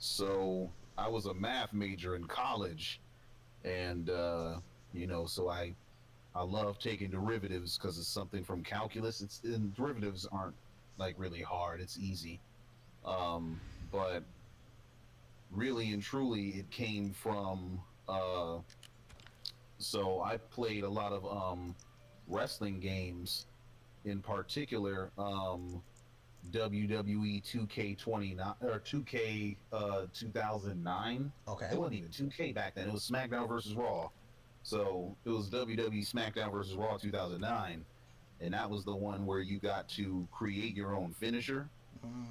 So I was a math major in college, and so I love taking derivatives because it's something from calculus. It's and derivatives aren't like really hard. It's easy. But really and truly, it came from. So I played a lot of wrestling games, in particular WWE 2K29 or 2K 2009. It Okay. wasn't even 2K back then. It was SmackDown versus Raw. So it was WWE SmackDown versus Raw 2009, and that was the one where you got to create your own finisher. Mm.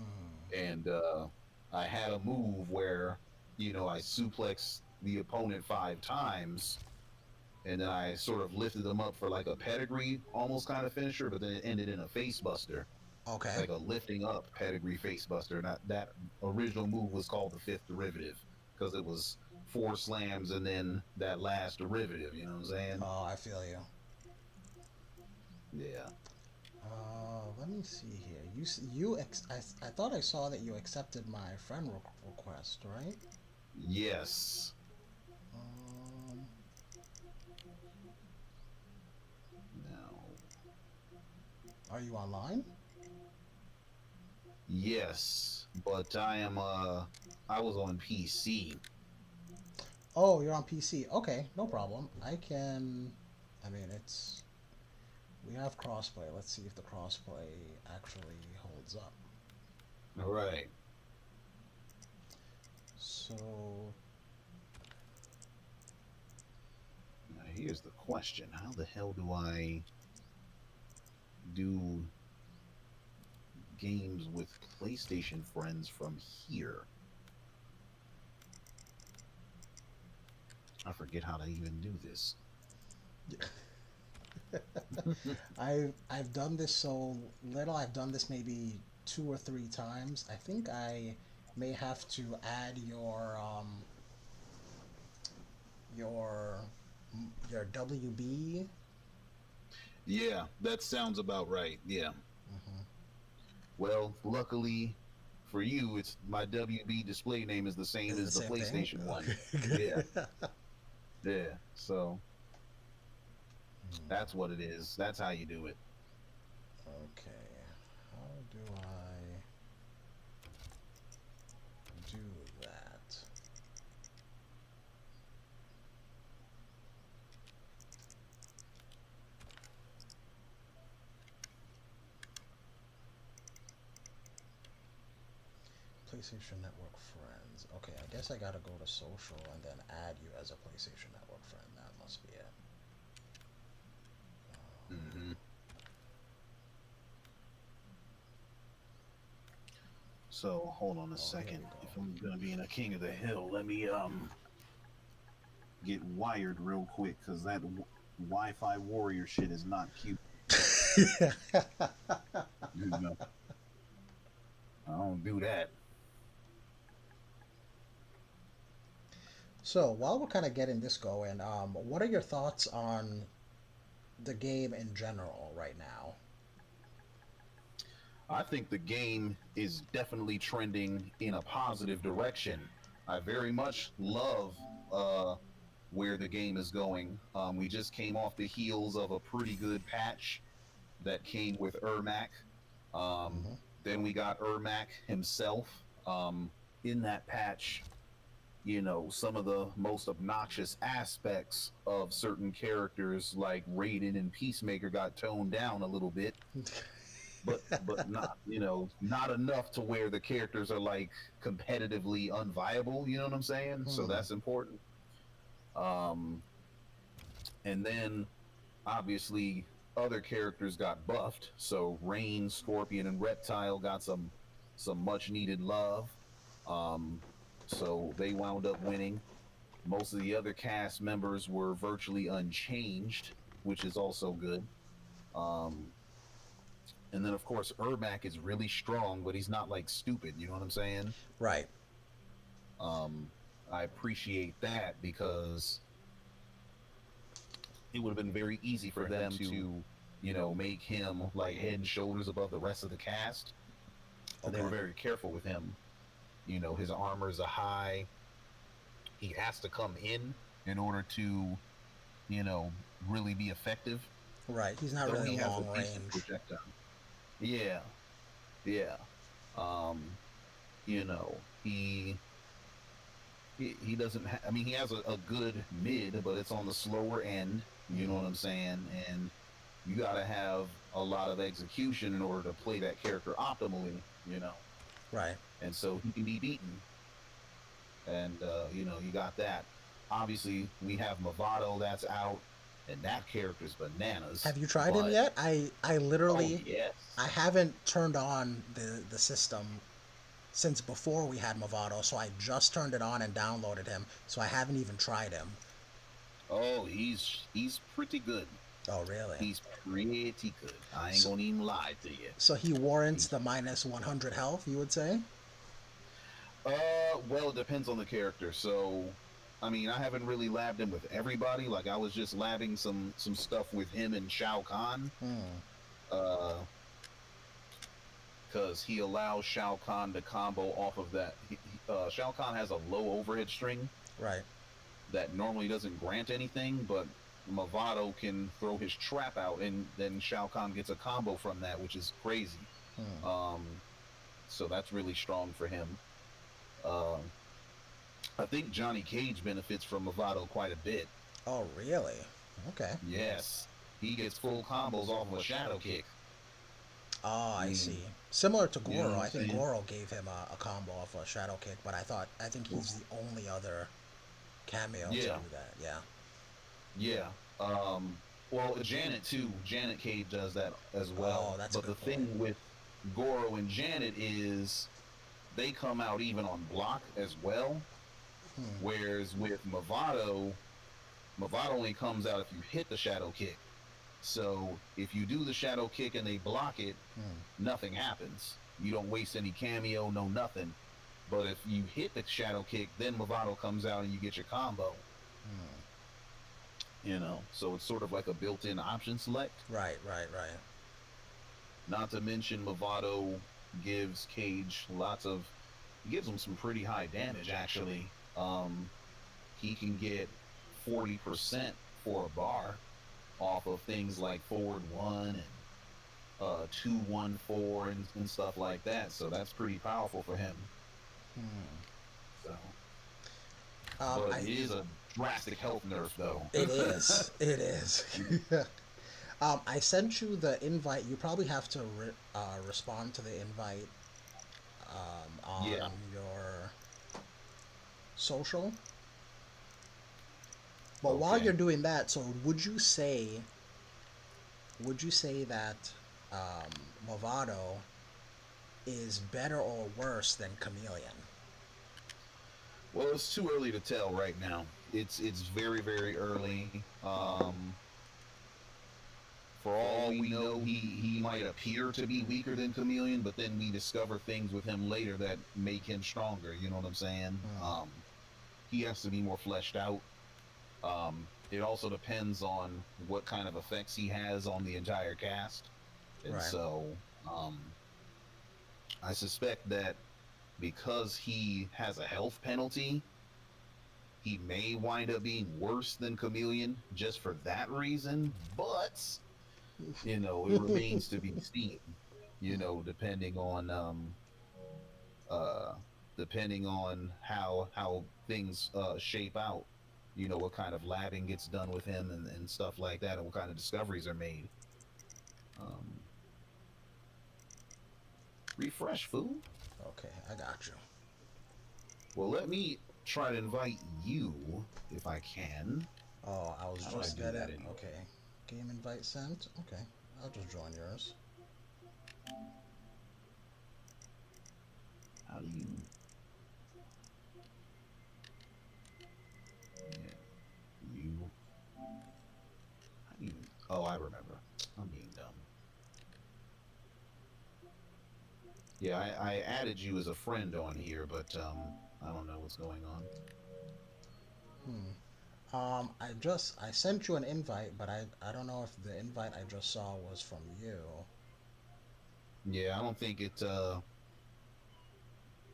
And I had a move where I suplexed the opponent 5 times, and then I sort of lifted them up for like a pedigree almost kind of finisher, but then it ended in a face buster, Okay. like a lifting up pedigree face buster. And that original move was called the fifth derivative because it was 4 slams and then that last derivative. You know what I'm saying? Oh, I feel you. Yeah. Let me see here. I thought I saw that you accepted my friend request, right? Yes. Um, No. are you online? Yes, but I was on PC. Oh, you're on PC. Okay, no problem. I can. I mean, it's we have crossplay. Let's see if the crossplay actually holds up. All right. So, Now here's the question: how the hell do I do games with PlayStation friends from here? I forget how to even do this. I've done this so little. I've done this maybe 2 or 3 times. I think I may have to add your your WB. Yeah, that sounds about right. Yeah. Hmm. Well, luckily for you, it's my WB display name is the same Is it the as the same thing? PlayStation one. Yeah. Okay. Yeah. So Hmm. that's what it is. That's how you do it. Okay. How do I do that? PlayStation Network friends. Okay, I guess I gotta go to social and then add you as a PlayStation Network friend. That must be it. Hmm. So hold on a Oh, here second. we go. If I'm gonna be in a King of the Hill, let me get wired real quick because that Wi-Fi warrior shit is not cute. You know, I don't do that. So while we're kind of getting this going, what are your thoughts on the game in general right now? I think the game is definitely trending in a positive direction. I very much love where the game is going. We just came off the heels of a pretty good patch that came with Ermac. Um, Hmm. then we got Ermac himself. In that patch, some of the most obnoxious aspects of certain characters like Raiden and Peacemaker got toned down a little bit, but not not enough to where the characters are like competitively unviable. You know what I'm saying? So Hmm. that's important. Um, and then obviously other characters got buffed. So Rain, Scorpion, and Reptile got some much needed love. Um, so they wound up winning. Most of the other cast members were virtually unchanged, which is also good. Um, and then of course Ermac is really strong, but he's not like stupid. You know what I'm saying? Right. Um, I appreciate that because it would have been very easy for them to, make him like head and shoulders above the rest of the cast. And they Okay. were very careful with him. his armors are high. He has to come in order to, you know, really be effective. Right. He's not Though really he has a long decent range. projectile. Yeah, yeah. Um, you know, he doesn't. I mean, he has a good mid, but it's on the slower end. You know what Hmm. I'm saying? And you got to have a lot of execution in order to play that character optimally. You know, Right. and so he can be beaten. And you got that. Obviously, we have Movado that's out, and that character's bananas. Have you tried him But yet? I oh literally I yes, haven't turned on the system since before we had Movado, so I just turned it on and downloaded him. So I haven't even tried him. oh he's pretty good. Oh, really? He's pretty good. I ain't So, gonna even lie to you. so he warrants He, the minus 100 health, you would say? well, it depends on the character. So, I mean, I haven't really labbed him with everybody. Like, I was just labbing some stuff with him and Shao Kahn. Hmm. Uh, because he allows Shao Kahn to combo off of that. Shao Kahn has a low overhead string Right. that normally doesn't grant anything, but Movado can throw his trap out, and then Shao Kahn gets a combo from that, which is crazy. Hmm. Um, so that's really strong for him. Uh, I think Johnny Cage benefits from Movado quite a bit. Oh, really? Okay. Yes, he gets full combos off of a shadow kick. Oh, I I mean, see. Similar to you know what Goro. I'm I think saying? Goro gave him a combo off a Shadow Kick, but I think he's the only other cameo to Yeah, do that. Yeah. yeah. Um, well, Janet too. Janet Cage does that as Oh, well. that's a But the good point. thing with Goro and Janet is they come out even on block as well. Hmm. Whereas with Movado only comes out if you hit the shadow kick. So if you do the shadow kick and they block it, Hmm. nothing happens. You don't waste any cameo, no nothing. But if you hit the shadow kick, then Movado comes out and you get your combo. Hmm. So it's sort of like a built-in option select. Right, right, right. Not to mention Movado gives Cage gives him some pretty high damage actually. He can get 40% for a bar off of things like forward one and 2-1-4 and stuff like that. So that's pretty powerful for him. Hmm. So, but I it is a drastic health nerf though. It is. It is. I sent you the invite. You probably have to respond to the invite on Yeah. your social. But while you're Okay. doing that, so would you say that Movado is better or worse than Chameleon? Well, it's too early to tell right now. It's very very early. For all we know, he might appear to be weaker than Chameleon, but then we discover things with him later that make him stronger. You know what I'm saying? Hmm. He has to be more fleshed out. It also depends on what kind of effects he has on the entire cast, and Right. so um, I suspect that because he has a health penalty, he may wind up being worse than Chameleon just for that reason. But it remains to be seen. Depending on uh, how things shape out. What kind of labbing gets done with him and stuff like that, and what kind of discoveries are made. Um, refresh, fool. Okay, I got you. Well, let me try to invite you if I can. Oh, I was How do I just do that getting anyway? okay. Game invite sent. Okay, I'll just join yours. How do you? Yeah, you. How do you? Oh, I remember. I'm being dumb. Yeah, I added you as a friend on here, but I don't know what's going on. Hmm. I sent you an invite, but I don't know if the invite I just saw was from you. Yeah, I don't think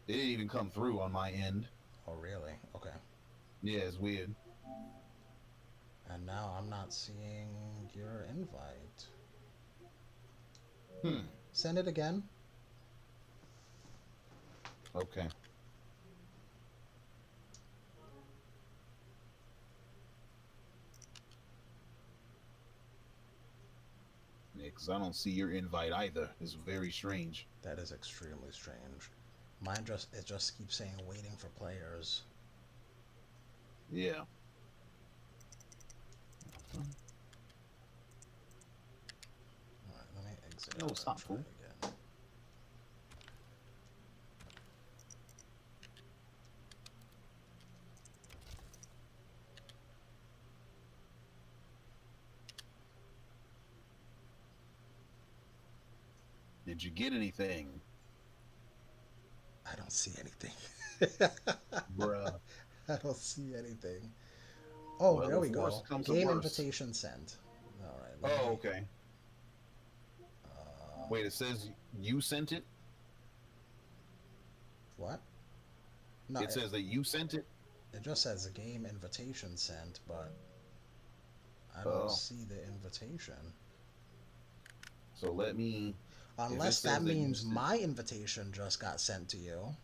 It didn't even come through on my end. Oh, really? Okay. Yeah, it's weird. And now I'm not seeing your invite. Hmm. Send it again. Okay. Yeah, because I don't see your invite either. It's very strange. That is extremely strange. Mine just keeps saying waiting for players. Yeah. All right, let me exit No, out it's and not try cool. again. Did you get anything? I don't see anything. Bruh. I don't see anything. Oh, Well, there we if go. worse comes to Game worse. invitation sent. All right, let Oh, me. okay. Uh, Wait, it says you sent it? what? No, It says that you sent it? it just says a game invitation sent, but I don't Oh. see the invitation. So let me. If it Unless that says that you means sent. my invitation just got sent to you.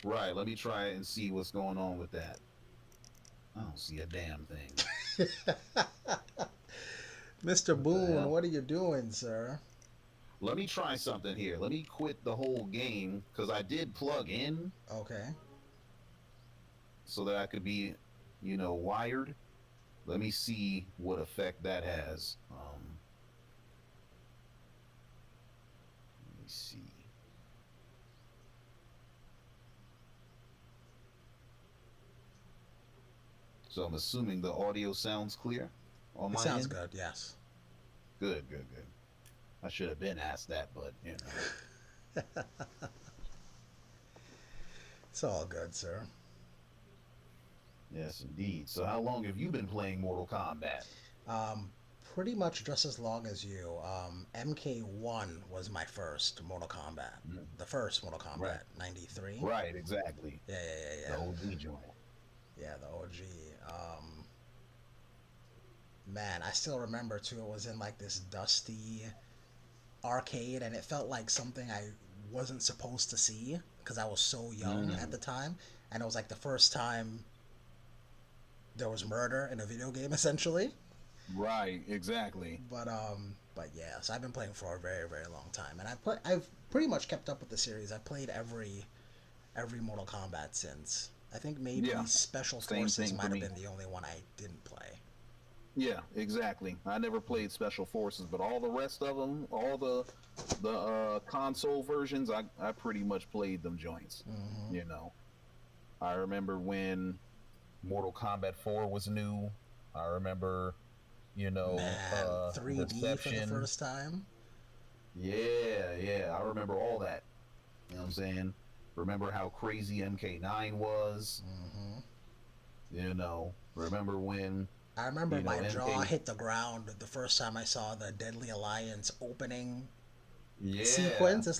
Right, let me try and see what's going on with that. I don't see a damn thing. Mr. What the Boone, hell? what are you doing, sir? Let me try something here. Let me quit the whole game because I did plug in Okay. so that I could be, wired. Let me see what effect that has. Let me see. So I'm assuming the audio sounds clear on It my sounds end. good, yes. Good, good, good. I should have been asked that, but. It's all good, sir. Yes, indeed. So how long have you been playing Mortal Kombat? Um, Pretty much just as long as you. MK1 was my first Mortal Kombat. Mm, The first Mortal right, Kombat, 93. right, exactly. Yeah, yeah, yeah, The yeah. OG joint. Yeah, the OG. Man, I still remember too. It was in like this dusty arcade, and it felt like something I wasn't supposed to see because I was so young at Mm, the time, and it was like the first time there was murder in a video game, essentially. right, exactly. But yeah, so I've been playing for a very, very long time, and I've pretty much kept up with the series. I've played every Mortal Kombat since. I think maybe Yeah, Special same Forces thing for might have me. been the only one I didn't play. Yeah, exactly. I never played Special Forces, but all the rest of them, all the console versions, I pretty much played them joints. Hmm. You know, I remember when Mortal Kombat 4 was new. I remember, Man, 3D for the Deception. first time. Yeah, yeah, I remember all that. You know what I'm saying? Remember how crazy MK9 was? Hmm. Remember when, I remember my jaw MK. hit the ground the first time I saw the Deadly Alliance opening Yeah, sequence. It's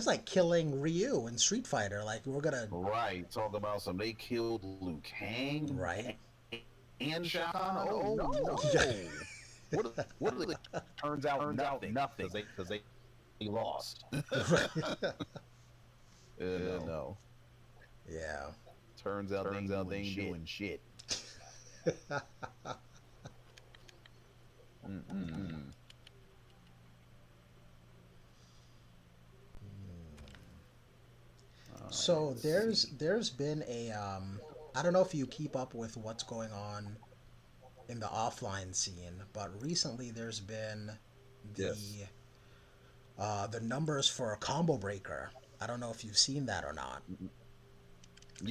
like killing Ryu in Street Fighter. Like we're gonna right. Talk about some. They killed Liu Kang right. and Shao Kahn. Oh Yeah. no! What? Turns out nothing because they lost. You know. Yeah. Turns out they ain't doing shit. Mm-mm. All right. So Let's there's see. there's been a I don't know if you keep up with what's going on in the offline scene, but recently there's been Yes. the numbers for a combo breaker. I don't know if you've seen that or not.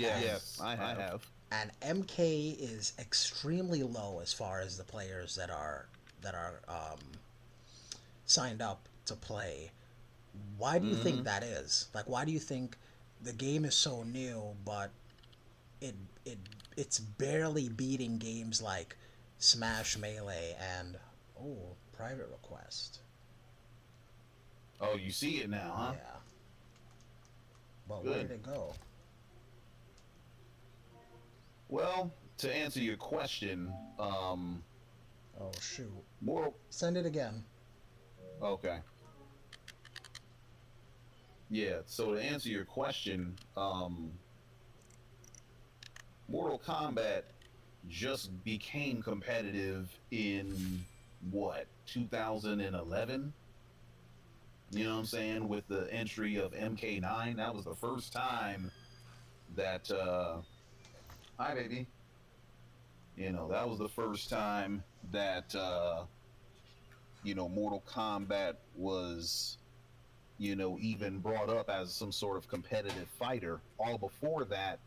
And Yes, I have. and MK is extremely low as far as the players that are signed up to play. Why do you think Mm-hmm. that is? Like, why do you think the game is so new, but it it it's barely beating games like Smash Melee and oh, private request. Oh, you see it now, huh? Yeah. But where Good. did it go? Well, to answer your question, Oh shoot! Mortal. Send it again. Okay. Yeah. So to answer your question, Mortal Kombat just became competitive in what 2011. You know what I'm saying? With the entry of MK9, that was the first time that. Hi, baby. You know, that was the first time that Mortal Kombat was even brought up as some sort of competitive fighter. All before that,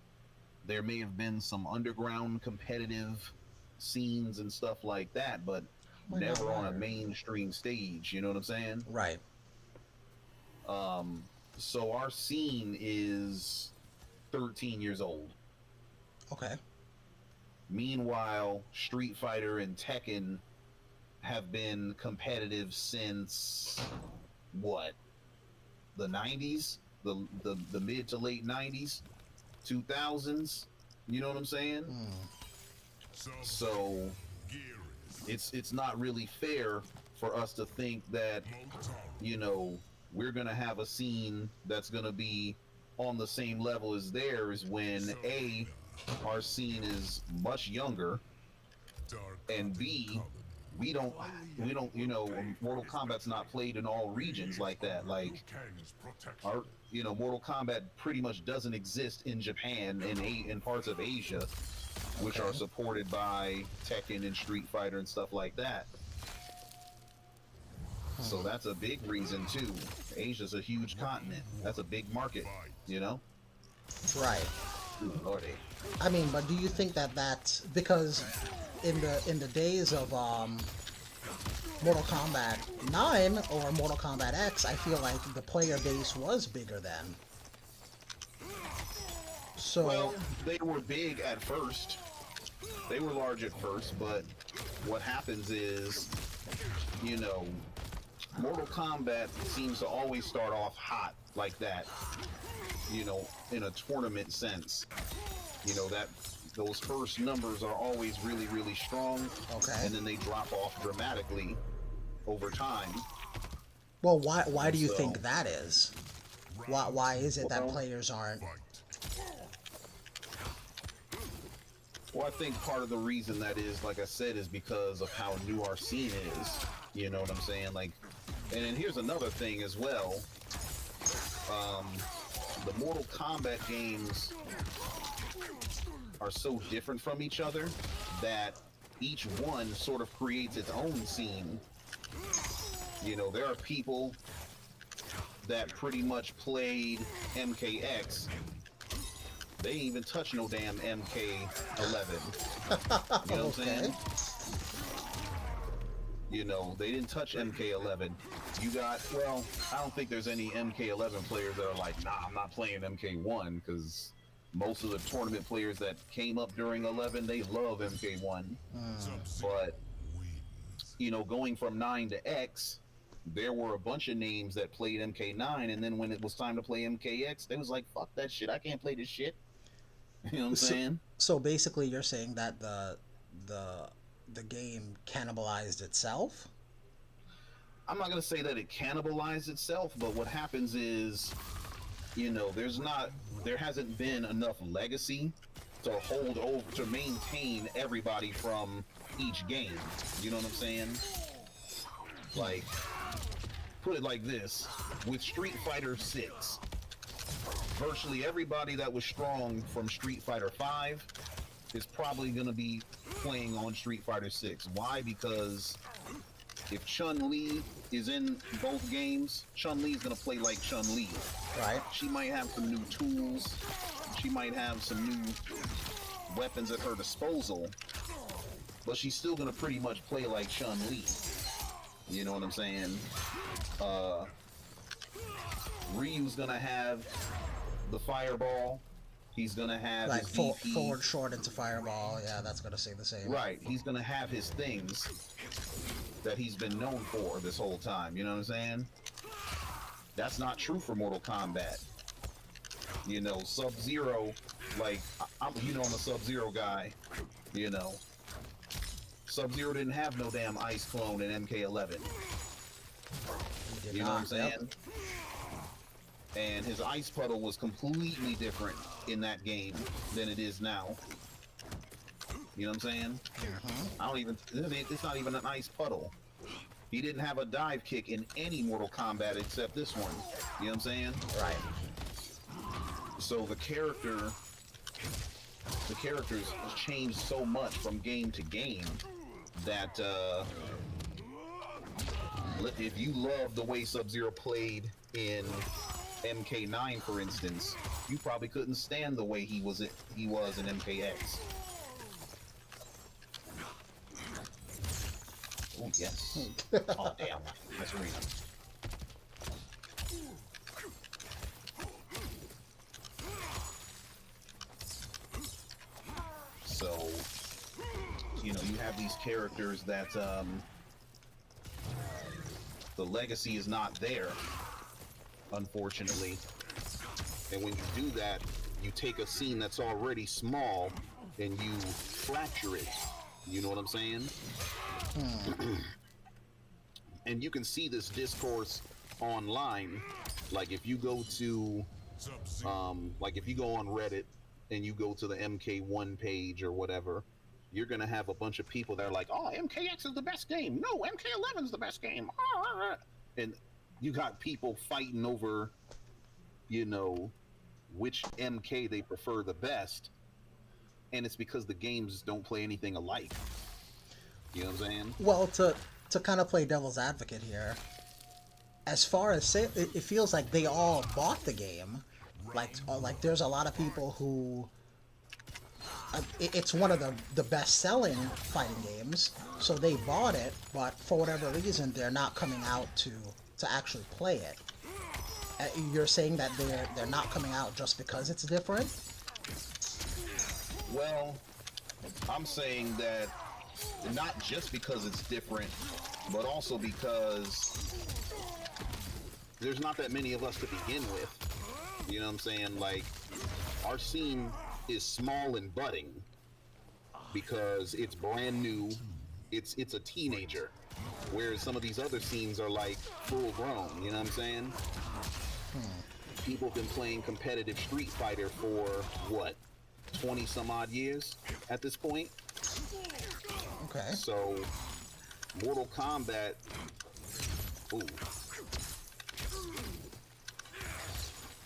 there may have been some underground competitive scenes and stuff like that, but Might not never on a matter. mainstream stage. You know what I'm saying? Right. Um, so our scene is 13 years old. Okay. Meanwhile, Street Fighter and Tekken have been competitive since what, the 90s, the mid to late 90s, 2000s. You know what I'm saying? So it's not really fair for us to think that we're gonna have a scene that's gonna be on the same level as theirs when our scene is much younger, and B, we don't Mortal Kombat's not played in all regions like that. Like our Mortal Kombat pretty much doesn't exist in Japan and in parts of Asia, which are supported by Tekken and Street Fighter and stuff like that. So that's a big reason too. Asia's a huge continent. That's a big market, you know? Right. Ooh, Lordy. I mean, but do you think that that's because in the days of Mortal Kombat 9 or Mortal Kombat X, I feel like the player base was bigger then. So Well, they were big at first. They were large at first, but what happens is, Mortal Kombat seems to always start off hot like that, in a tournament sense. That those first numbers are always really, really strong, okay. and then they drop off dramatically over time. Well, why do you So, think that is? Why is it that well, players aren't? well, I think part of the reason that is, like I said, is because of how new our scene is. You know what I'm saying? Like, and then here's another thing as well. The Mortal Kombat games are so different from each other that each one sort of creates its own scene. There are people that pretty much played MKX. They ain't even touch no damn MK11. You know what I'm saying? They didn't touch MK11. You got, well, I don't think there's any MK11 players that are like, nah, I'm not playing MK1, because most of the tournament players that came up during 11, they love MK1. But, going from 9 to X, there were a bunch of names that played MK9, and then when it was time to play MKX, they was like, fuck that shit, I can't play this shit. You know what I'm saying? So basically, you're saying that the game cannibalized itself? I'm not going to say that it cannibalized itself, but what happens is, there hasn't been enough legacy to hold over, to maintain everybody from each game. You know what I'm saying? Like, put it like this, with Street Fighter 6, virtually everybody that was strong from Street Fighter 5 is probably going to be playing on Street Fighter 6. Why? Because if Chun-Li is in both games, Chun-Li is going to play like Chun-Li. Right. She might have some new tools. She might have some new weapons at her disposal. But she's still going to pretty much play like Chun-Li. You know what I'm saying? Ryu's going to have the fireball. He's going to have Like his DP. forward short into fireball. Yeah, that's going to say the same. Right. He's going to have his things that he's been known for this whole time. You know what I'm saying? That's not true for Mortal Kombat. You know, Sub-Zero, like, I'm a Sub-Zero guy, you know. Sub-Zero didn't have no damn ice clone in MK11. You know what I'm saying? And his ice puddle was completely different in that game than it is now. You know what I'm saying? It's not even an ice puddle. He didn't have a dive kick in any Mortal Kombat except this one. You know what I'm saying? Right. So the characters changed so much from game to game that if you love the way Sub-Zero played in MK9, for instance, you probably couldn't stand the way he was in MKX. Oh yes. Oh damn. That's arena. So, you know, you have these characters that the legacy is not there, unfortunately. And when you do that, you take a scene that's already small and you fracture it. You know what I'm saying? And you can see this discourse online. Like if you go to if you go on Reddit and you go to the MK1 page or whatever, you're gonna have a bunch of people that are like, oh, MKX is the best game, no, MK11 is the best game, and you got people fighting over, you know, which MK they prefer the best, and it's because the games don't play anything alike. You know what I'm saying? Well, to kind of play devil's advocate here, as far as it feels like they all bought the game. Like there's a lot of people who it's one of the best-selling fighting games, so they bought it, but for whatever reason they're not coming out to actually play it. You're saying that they're not coming out just because it's different? Well, I'm saying that not just because it's different, but also because there's not that many of us to begin with. You know what I'm saying? Like, our scene is small and budding because it's brand new. It's a teenager, whereas some of these other scenes are like full grown. You know what I'm saying? People have been playing competitive Street Fighter for what, 20 some odd years at this point. Okay. So Mortal Kombat,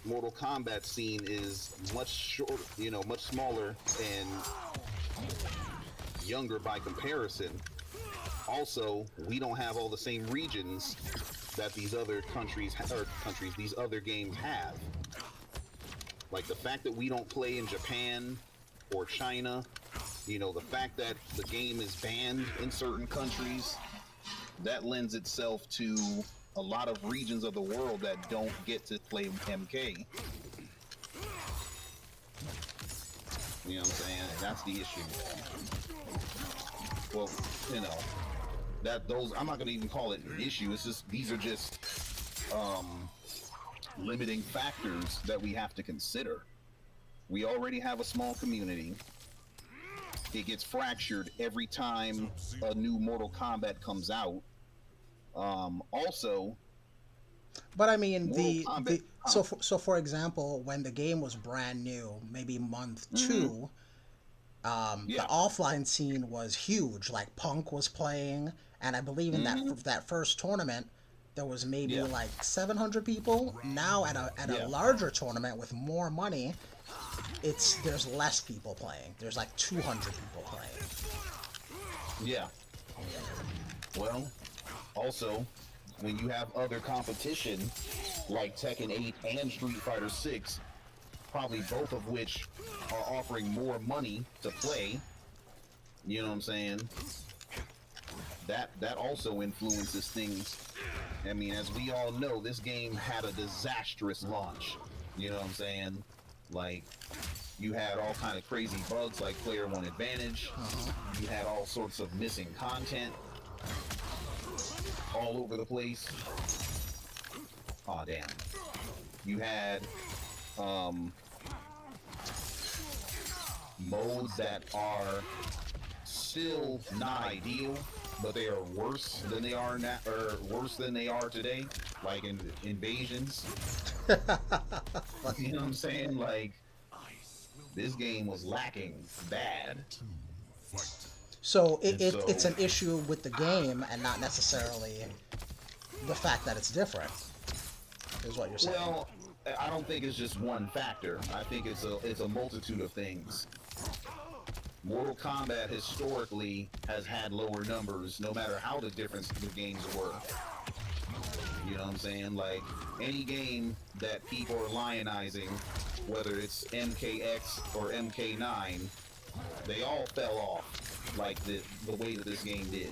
Mortal Kombat scene is much shorter, you know, much smaller and younger by comparison. Also, we don't have all the same regions that these other these other games have. Like the fact that we don't play in Japan or China, you know, the fact that the game is banned in certain countries, that lends itself to a lot of regions of the world that don't get to play MK. You know what I'm saying? That's the issue. Well, you know, I'm not gonna even call it an issue. It's just, these are just limiting factors that we have to consider. We already have a small community. It gets fractured every time a new Mortal Kombat comes out. Also, but I mean, so for example, when the game was brand new, maybe month 2, the offline scene was huge. Like Punk was playing, and I believe in that first tournament, there was maybe like 700 people. Now at a larger tournament with more money, there's less people playing. There's like 200 people playing. Yeah. Well, also, when you have other competition like Tekken 8 and Street Fighter 6, probably both of which are offering more money to play, you know what I'm saying? That also influences things. I mean, as we all know, this game had a disastrous launch. You know what I'm saying? Like, you had all kind of crazy bugs like player one advantage. You had all sorts of missing content all over the place. Aw, damn. You had um, modes that are still not ideal, but they are worse than they are now, or worse than they are today, like in invasions. You know what I'm saying? Like, this game was lacking bad. So And it's so, an issue with the game and not necessarily the fact that it's different, is what you're saying. well, I don't think it's just one factor. I think it's a multitude of things. Mortal Kombat historically has had lower numbers, no matter how the difference the games were. You know what I'm saying? Like, any game that people are lionizing, whether it's MKX or MK9, they all fell off, like the way that this game did.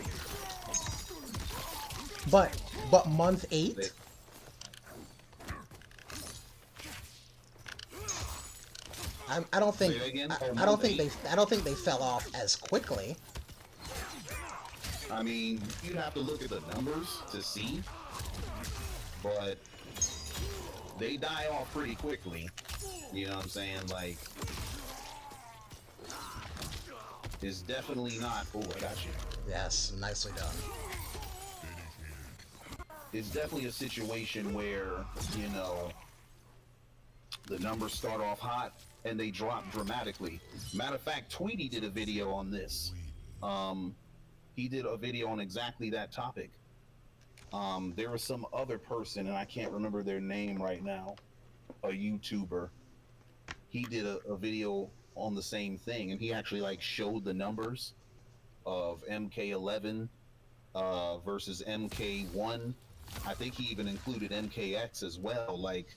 But month They, 8, I don't say think that again? I don't Month think 8? I don't think they fell off as quickly. I mean, you'd have to look at the numbers to see, but they die off pretty quickly. You know what I'm saying? Like, it's definitely not. Oh, I got you. Yes, nicely done. It's definitely a situation where, you know, the numbers start off hot and they drop dramatically. Matter of fact, Tweety did a video on this. He did a video on exactly that topic. There was some other person, and I can't remember their name right now, a YouTuber. He did a video on the same thing, and he actually like showed the numbers of MK11 versus MK1. I think he even included MKX as well. Like,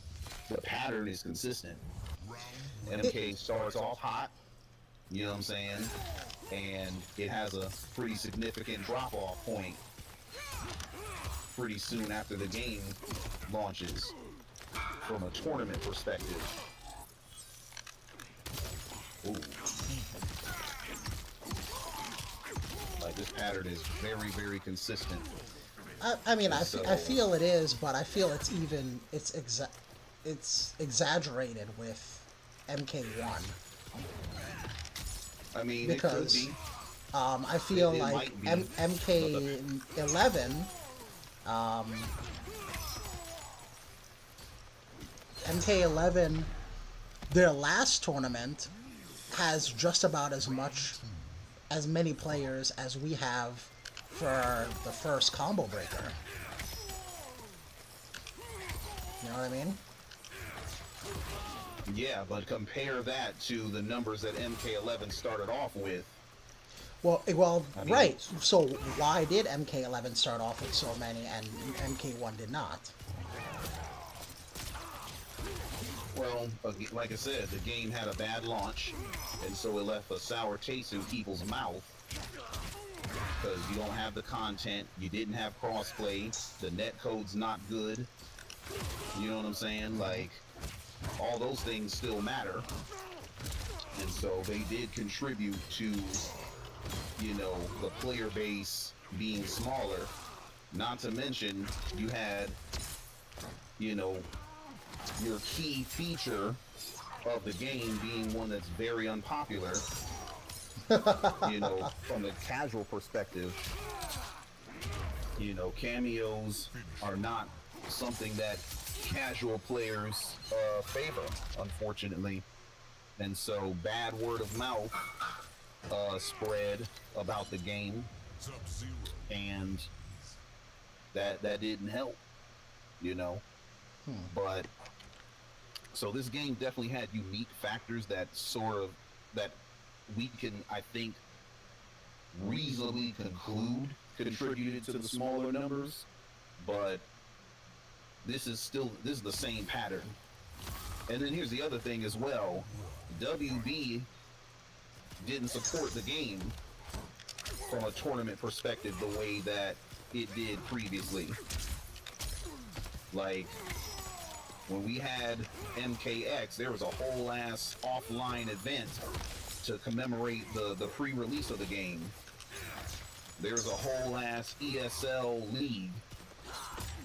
the pattern is consistent. MK starts off hot, you know what I'm saying? And it has a pretty significant drop off point pretty soon after the game launches from a tournament perspective. Ooh. Like, this pattern is very, very consistent. I mean, So, I feel it is, but I feel it's exaggerated with MK1 I mean, it could because be. I feel It like might be. MK11 MK11 their last tournament has just about as many players as we have for the first combo breaker. You know what I mean? Yeah, but compare that to the numbers that MK11 started off with. Well, I mean, right. So why did MK11 start off with so many and MK1 did not? well, like I said, the game had a bad launch, and so it left a sour taste in people's mouth. Because you don't have the content, you didn't have crossplay, the netcode's not good. You know what I'm saying? Like, all those things still matter. And so they did contribute to, you know, the player base being smaller. Not to mention, you had, you know, your key feature of the game being one that's very unpopular. You know, from the casual perspective, you know, cameos are not something that casual players favor, unfortunately. And so bad word of mouth spread about the game, and that didn't help, you know. But so this game definitely had unique factors that we can, I think, reasonably conclude contributed to the smaller numbers. But this is the same pattern. And then here's the other thing as well. WB didn't support the game from a tournament perspective the way that it did previously. Like, when we had MKX, there was a whole ass offline event to commemorate the pre-release of the game. There's a whole ass ESL league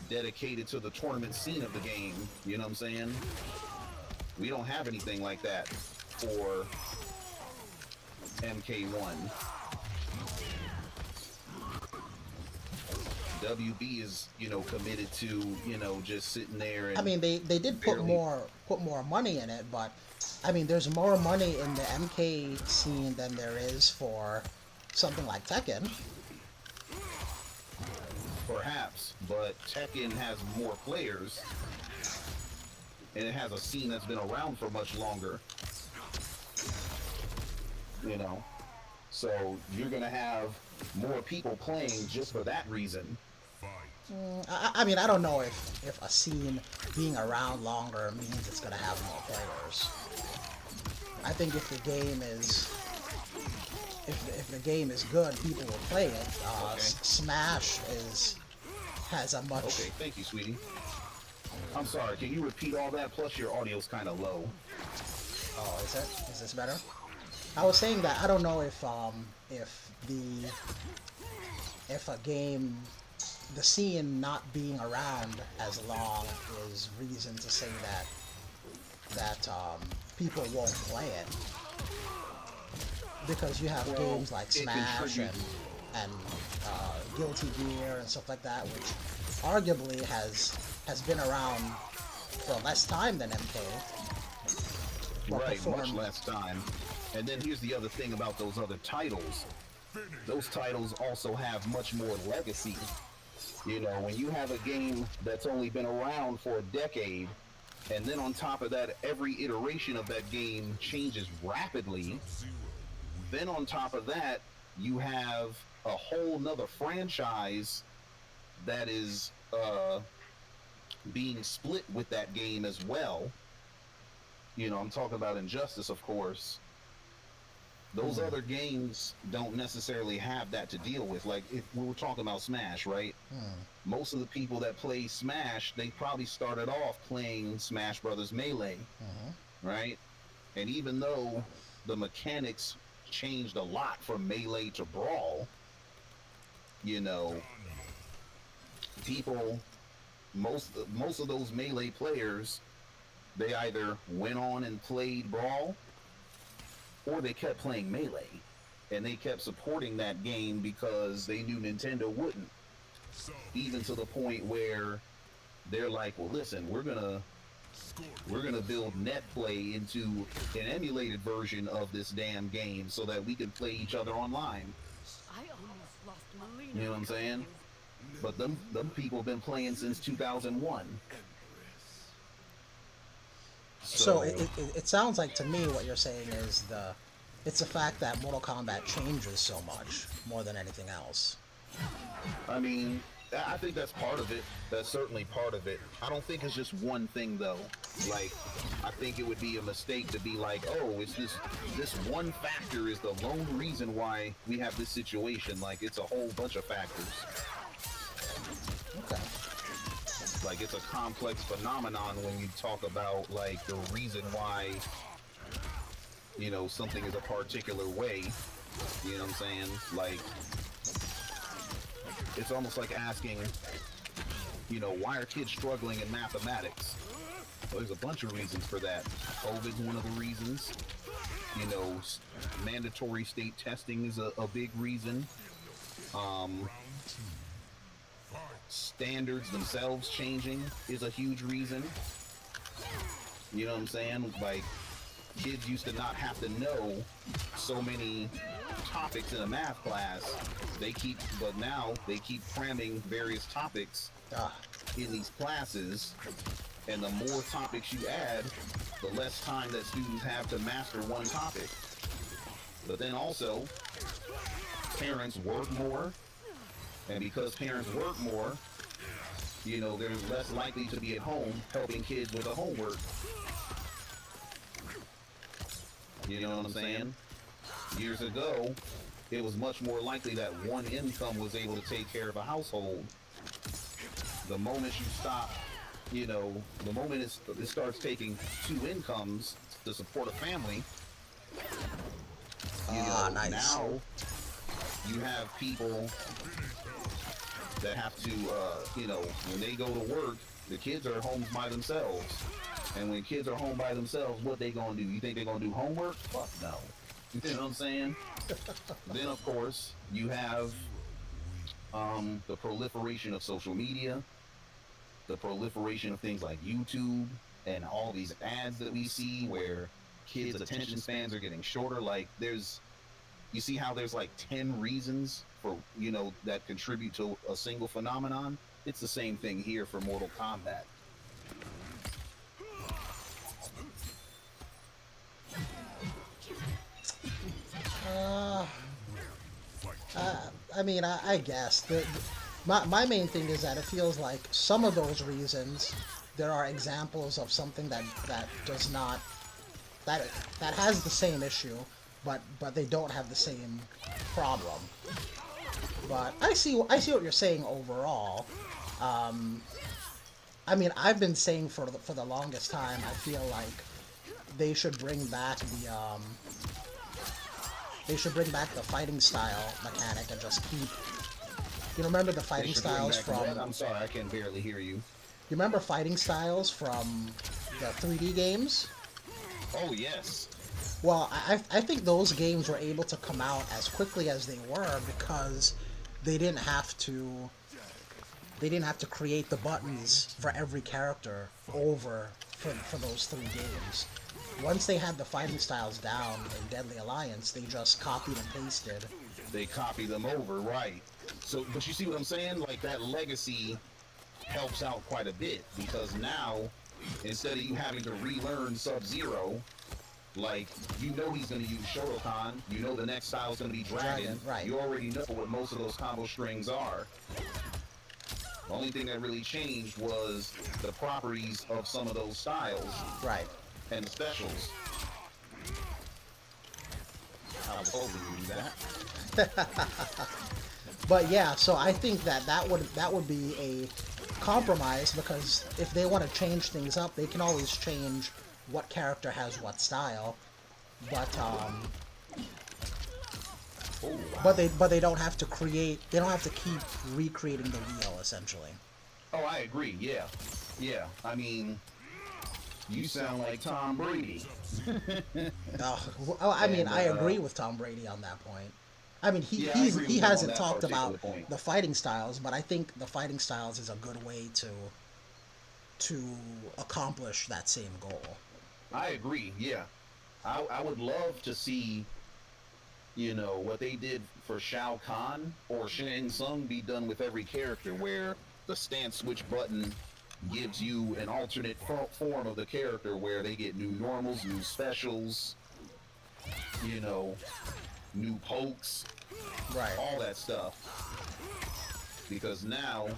dedicated to the tournament scene of the game. You know what I'm saying? We don't have anything like that for MK1. WB is, committed to, just sitting there and I mean, they did put barely. more money in it, but I mean, there's more money in the MK scene than there is for something like Tekken. Perhaps, but Tekken has more players, and it has a scene that's been around for much longer. So you're gonna have more people playing just for that reason. I mean, I don't know if a scene being around longer means it's gonna have more players. I think if the game is if the game is good, people will play it. Okay. Smash has a much. Okay, thank you, sweetie. I'm sorry, can you repeat all that? Plus your audio's kind of low. Oh, is it? Is this better? I was saying that I don't know if a game, the scene not being around as long is reason to say that people won't play it, because you have games like Smash and Guilty Gear and stuff like that, which arguably has been around for less time than MK. Right, much less time. And then here's the other thing about those other titles. Those titles also have much more legacy. When you have a game that's only been around for a decade, and then on top of that, every iteration of that game changes rapidly, then on top of that, you have a whole nother franchise that is being split with that game as well. I'm talking about Injustice, of course. Those other games don't necessarily have that to deal with. Like, if we were talking about Smash, right? Most of the people that play Smash, they probably started off playing Smash Brothers Melee, right? And even though the mechanics changed a lot from Melee to Brawl, people, most of those Melee players, they either went on and played Brawl, or they kept playing Melee, and they kept supporting that game because they knew Nintendo wouldn't. Even to the point where they're like, well, listen, we're gonna build net play into an emulated version of this damn game so that we can play each other online. You know what I'm saying? But them people have been playing since 2001. So it sounds like to me what you're saying is it's the fact that Mortal Kombat changes so much more than anything else. I mean, I think that's part of it. That's certainly part of it. I don't think it's just one thing though. Like, I think it would be a mistake to be like, oh, it's this one factor is the lone reason why we have this situation. Like, it's a whole bunch of factors. Okay. Like, it's a complex phenomenon when you talk about, like, the reason why, something is a particular way. You know what I'm saying? Like, it's almost like asking, why are kids struggling in mathematics? Well, there's a bunch of reasons for that. COVID's one of the reasons. Mandatory state testing is a big reason. Standards themselves changing is a huge reason. You know what I'm saying? Like, kids used to not have to know so many topics in a math class. But now they keep cramming various topics in these classes, and the more topics you add, the less time that students have to master one topic. But then also, parents work more, and because parents work more, they're less likely to be at home helping kids with the homework. You know what I'm saying? Years ago, it was much more likely that one income was able to take care of a household. The moment you stop, the moment it starts taking two incomes to support a family, Nice. Now you have people that have to, when they go to work, the kids are at home by themselves. And when kids are home by themselves, what they gonna do? You think they're gonna do homework? Fuck no. You know what I'm saying? Then of course you have the proliferation of social media, the proliferation of things like YouTube, and all these ads that we see where kids' attention spans are getting shorter. Like you see how there's like 10 reasons for, that contribute to a single phenomenon. It's the same thing here for Mortal Kombat. Uh, I mean, I guess my main thing is that it feels like some of those reasons there are examples of something that does not that that has the same issue, but they don't have the same problem. But I see what you're saying overall. I mean, I've been saying for the longest time, I feel like they should bring back the fighting style mechanic and just keep. You remember the fighting styles from? I'm sorry, I can barely hear you. You remember fighting styles from the 3D games? Oh yes. Well, I think those games were able to come out as quickly as they were because they didn't have to create the buttons for every character over for those 3 games. Once they had the fighting styles down in Deadly Alliance, they just copied and pasted. They copy them over, right? So, but you see what I'm saying? Like that legacy helps out quite a bit because now, instead of you having to relearn Sub-Zero, like he's going to use Shotokan, the next style is going to be Dragon. Right. You already know what most of those combo strings are. The only thing that really changed was the properties of some of those styles. Right. And the specials. I was hoping you do that. But yeah, so I think that would be a compromise because if they want to change things up, they can always change what character has what style. But Oh, wow. but they don't have to keep recreating the wheel essentially. Oh, I agree. Yeah. Yeah. I mean, you sound like Tom Brady. I mean, I agree with Tom Brady on that point. I mean, he on hasn't that talked particular about point. the fighting styles, but I think the fighting styles is a good way to accomplish that same goal. I agree. Yeah. I would love to see, what they did for Shao Kahn or Shang Tsung be done with every character, where the stance switch button gives you an alternate form of the character where they get new normals, new specials, new pokes, Right. all that stuff. Because now,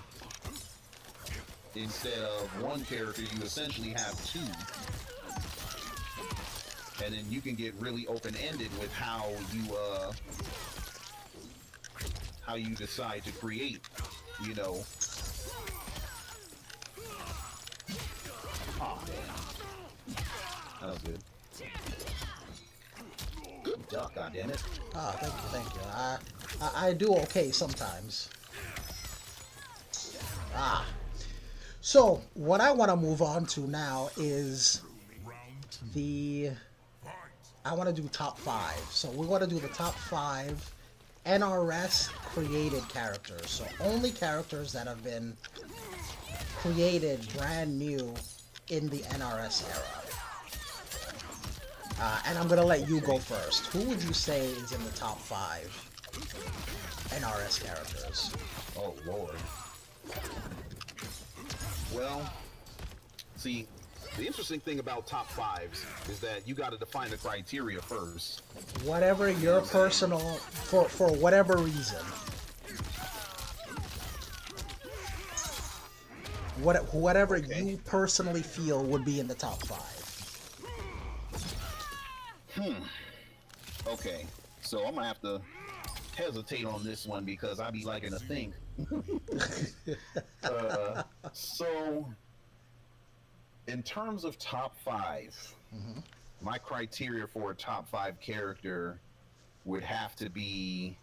instead of one character, you essentially have two. And then you can get really open-ended with how you decide to create, Oh, damn. That was good. Good duck, goddammit. Ah, thank you. I do okay sometimes. Ah. So, what I want to move on to now is I want to do top 5. So, we want to do the top 5 NRS created characters. So, only characters that have been created brand new in the NRS era. And I'm going to let you go first. Who would you say is in the top 5 NRS characters? Oh, Lord. Well, see, the interesting thing about top 5s is that you got to define the criteria first. Whatever your personal, for whatever reason. Whatever you personally feel would be in the top 5. Okay, so I'm gonna have to hesitate on this one because I be liking to think. So, in terms of top 5, my criteria for a top 5 character would have to be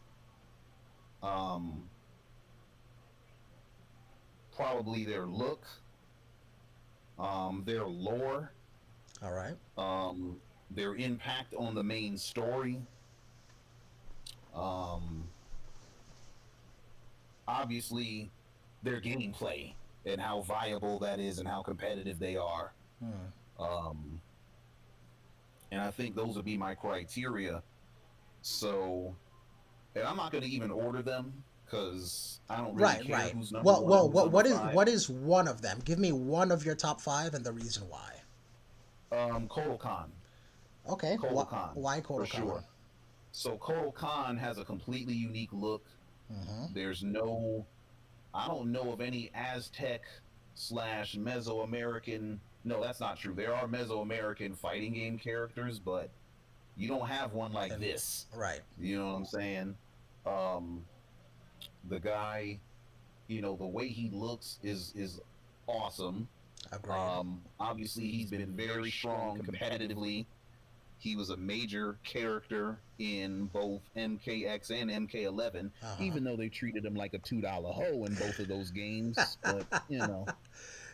probably their look, their lore, All right. Their impact on the main story. Um, Obviously, their gameplay and how viable that is and how competitive they are. Hmm. Um, and I think those would be my criteria. So, and I'm not going to even order them because I don't really Right, care right. who's number Well, one and well, who's number five. what is one of them? Give me one of your top five and the reason why. Kotal Khan. Okay. Kotal Khan, Why for Kodokan? sure. So Kotal Khan has a completely unique look. Mm-hmm. There's no, I don't know of any Aztec slash Mesoamerican. No, that's not true. There are Mesoamerican fighting game characters, but you don't have one like And this. right. You know what I'm saying? Um, the guy, the way he looks is awesome. Agreed. Obviously, he's been very strong competitively. He was a major character in both MKX and MK11, Uh even though they treated him like a $2 hoe in both of those games. But huh.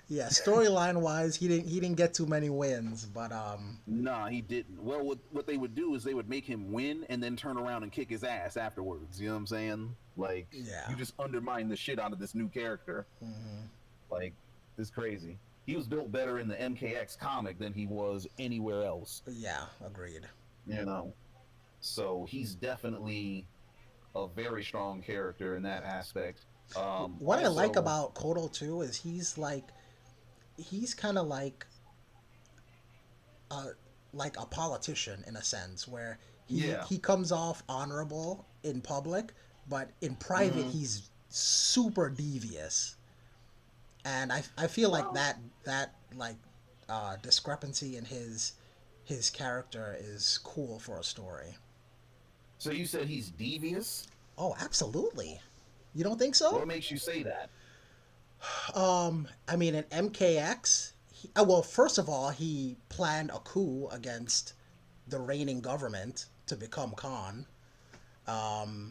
Yeah. Storyline wise, he didn't get too many wins, but nah, he didn't. Well, what they would do is they would make him win and then turn around and kick his ass afterwards. You know what I'm saying? Like, yeah. you just undermine the shit out of this new character. Mm-hmm. Like, it's crazy. He was built better in the MKX comic than he was anywhere else. Yeah. Agreed. You know, so he's definitely a very strong character in that aspect. What I like Also, about Kodo too is he's kind of a like a politician in a sense where yeah, he comes off honorable in public, but in private mm-hmm. he's super devious. And I feel like Well, that like discrepancy in his character is cool for a story. so you said he's devious. Oh, absolutely. You don't think so? What makes you say that? I mean, in MKX, well, first of all, he planned a coup against the reigning government to become Khan.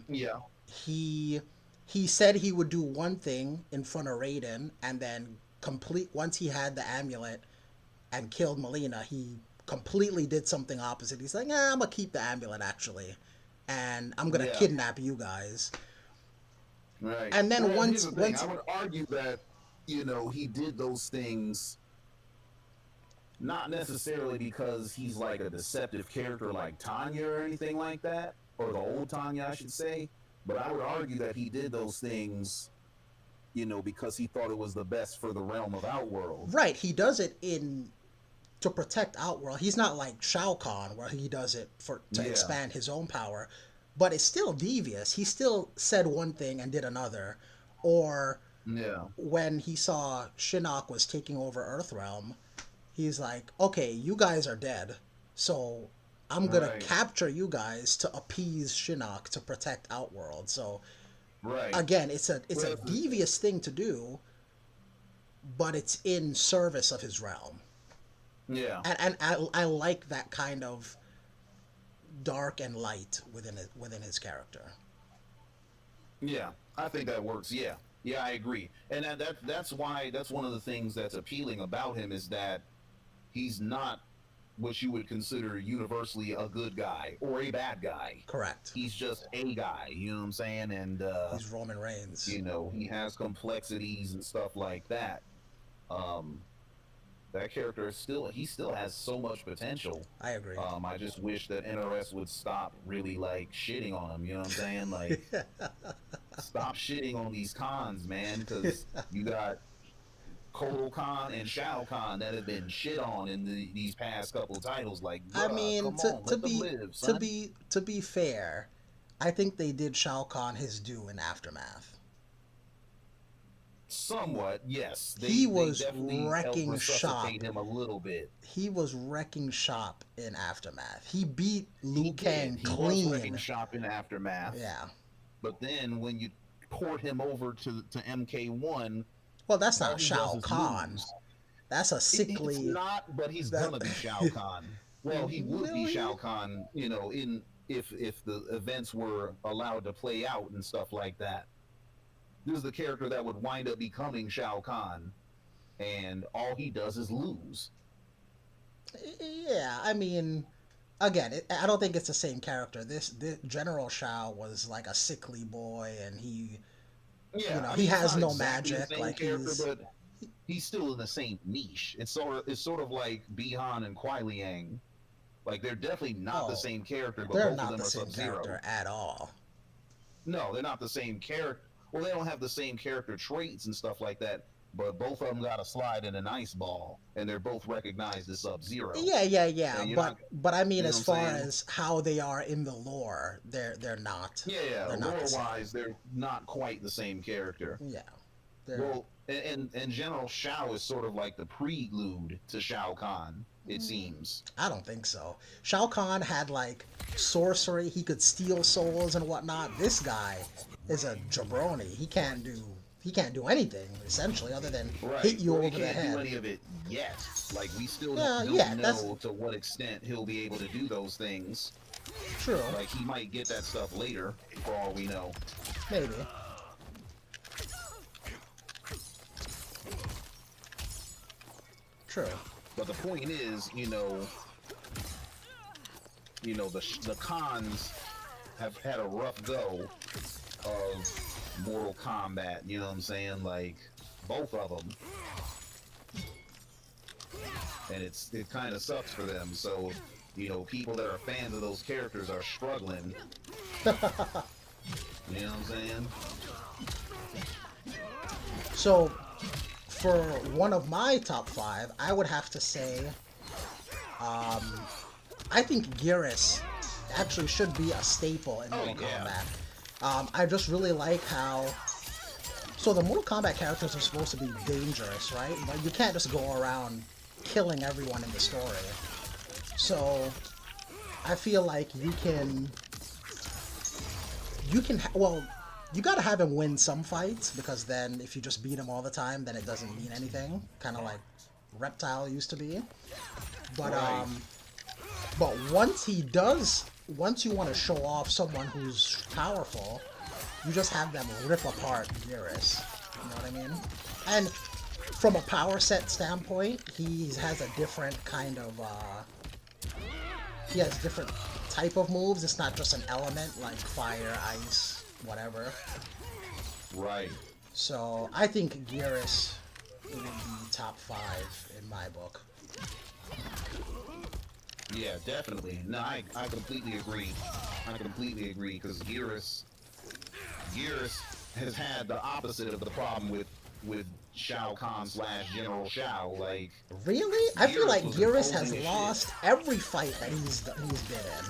Yeah, He he said he would do one thing in front of Raiden, and then complete once he had the amulet and killed Melina, he completely did something opposite. He's like, I'm gonna keep the amulet actually, and I'm gonna yeah, kidnap you guys. right. And then Well, here's the thing. once I would argue that he did those things not necessarily because he's like a deceptive character like Tanya or anything like that, or the old Tanya, I should say. But I would argue that he did those things, because he thought it was the best for the realm of Outworld. right, he does it in to protect Outworld. He's not like Shao Kahn where he does it for to Yeah, expand his own power, but it's still devious. He still said one thing and did another, or yeah, when he saw Shinnok was taking over Earthrealm, he's like, okay, you guys are dead, so I'm gonna right, capture you guys to appease Shinnok to protect Outworld. So right. again, it's Well, a that's devious thing to do, but it's in service of his realm. yeah, And I like that kind of dark and light within his character. yeah. I think that works. Yeah, yeah, I agree. And that's why that's one of the things that's appealing about him is that he's not what you would consider universally a good guy or a bad guy. Correct. He's just a guy, you know what I'm saying? And He's Roman Reigns. he has complexities and stuff like that. Um, that character is still he still has so much potential. I agree. I just wish that NRS would stop really like shitting on him. You know what I'm saying? Like, stop shitting on these cons, man, because you got Kotal Khan and Shao Kahn that have been shit on in these past couple titles. Like, I bruh, mean, come on, let them live, son. to be fair, I think they did Shao Kahn his due in Aftermath. Somewhat, yes. He They was definitely helped wrecking shop. resuscitate him a little bit. He was wrecking shop in Aftermath. He beat He Liu did. Kang He was wrecking clean. shop in Aftermath. Yeah. But then when you port him over to MK1, Well, that's all not he does Shao is Kahn. lose. That's a It's sickly. not, but he's That. gonna be Shao Kahn. Well, he would be Really? Shao Kahn, in if the events were allowed to play out and stuff like that. This is the character that would wind up becoming Shao Kahn, and all he does is lose. Yeah, I mean, again, I don't think it's the same character. This General Shao was like a sickly boy, and Yeah, I he mean, it's has not no exactly the magic. same Like character, he's but he's still in the same niche. It's sort of like Bihan and Kuai Liang. Like they're definitely not the oh, same character, but they're both of not them the are same Sub Zero. character at all. No, they're not the same character. Well, they don't have the same character traits and stuff like that. But both of them got a slide in an ice ball, and they're both recognized as Sub Zero. Yeah, yeah, yeah. And you're not, But I mean, you know as what I'm far saying? as how they are in the lore, they're not. Yeah, yeah. They're not the Lore same. wise, they're not quite the same character. Yeah, they're. Well, and General Shao is sort of like the prelude to Shao Kahn, it seems. I don't think so. Shao Kahn had like sorcery. He could steal souls and whatnot. This guy is a jabroni. He can't do anything essentially other than hit Right. you Well, he over the can't do head. any of it yet. Like, we still Yeah, don't yeah, that's know to what extent he'll be able to do those things. true. Like, he might get that stuff later, for all we know. Maybe. True. But the point is, the cons have had a rough go of Mortal Kombat. You know what I'm saying? Like, both of them, and it kind of sucks for them. So, people that are fans of those characters are struggling. You know what I'm saying? So, for one of my top five, I would have to say, I think Geras actually should be a staple in Oh Mortal yeah, Kombat. I just really like how. So the Mortal Kombat characters are supposed to be dangerous, right? But you can't just go around killing everyone in the story. So I feel like well, you gotta have him win some fights, because then if you just beat him all the time, then it doesn't mean anything. Kind of like Reptile used to be. But right. but once you want to show off someone who's powerful, you just have them rip apart Geras. You know what I mean? And from a power set standpoint, he has a different kind of he has different type of moves. It's not just an element like fire, ice, whatever. Right. So I think Geras would be top 5 in my book. Yeah, definitely. No, I completely agree. I completely agree, because Geras has had the opposite of the problem with Shao Kahn / General Shao. Like, Really? I feel like was Geras has imposing as lost shit. every fight that he's been in.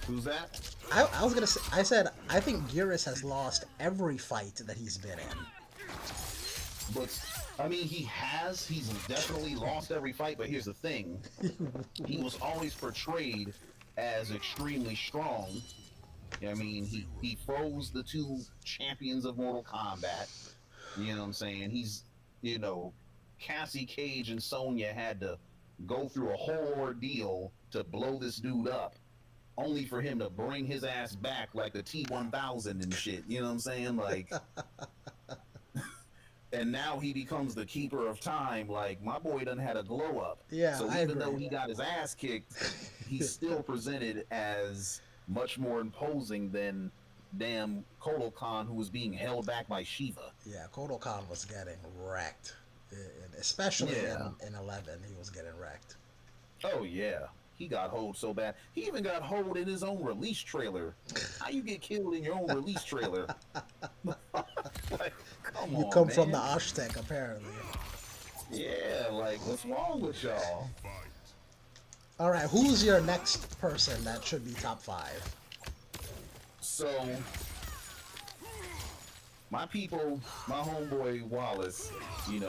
Who's that? I was gonna say, I said I think Geras has lost every fight that he's been in. But I mean, he's definitely lost every fight. But here's the thing: he was always portrayed as extremely strong. I mean, he froze the two champions of Mortal Kombat. You know what I'm saying? Cassie Cage and Sonya had to go through a whole ordeal to blow this dude up, only for him to bring his ass back like the T-1000 and shit. You know what I'm saying? Like, and now he becomes the keeper of time. Like, my boy done had a glow up. Yeah, So I even agree. though he got his ass kicked, he's still presented as much more imposing than damn Kotal Khan, who was being held back by Shiva. Yeah, Kotal Khan was getting wrecked, especially Yeah. in 11. He was getting wrecked. Oh yeah. He got hold so bad. He even got hold in his own release trailer. How you get killed in your own release trailer? Like, come You on, come man. from the Aztec, apparently. Yeah, like, what's wrong with y'all? All right, who's your next person that should be top 5? So, my people, my homeboy Wallace, he's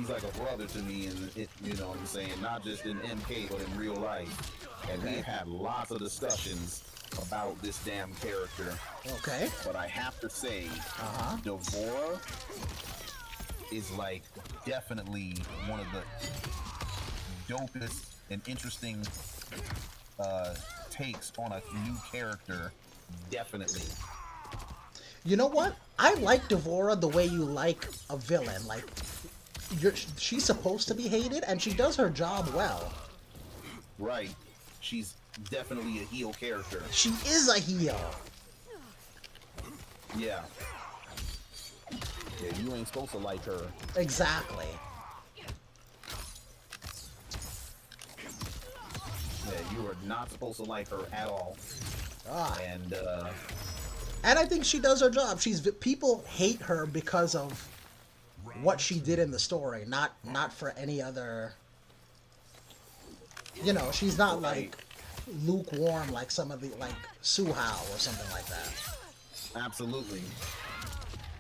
like a brother to me, and you know what I'm saying, not just in MK, but in real life. And we've had lots of discussions about this damn character. Okay. But I have to say, Uh-huh. Devora is like definitely one of the dopest and interesting takes on a new character. Definitely. You know what? I like Devora the way you like a villain. Like, she's supposed to be hated, and she does her job well. Right. She's definitely a heel character. She is a heel. Yeah. Yeah, you ain't supposed to like her. Exactly. Yeah, you are not supposed to like her at all. Ah. And I think she does her job. People hate her because of what she did in the story, not for any other. You know, she's not like lukewarm like some of the like Suhao or something like that. absolutely.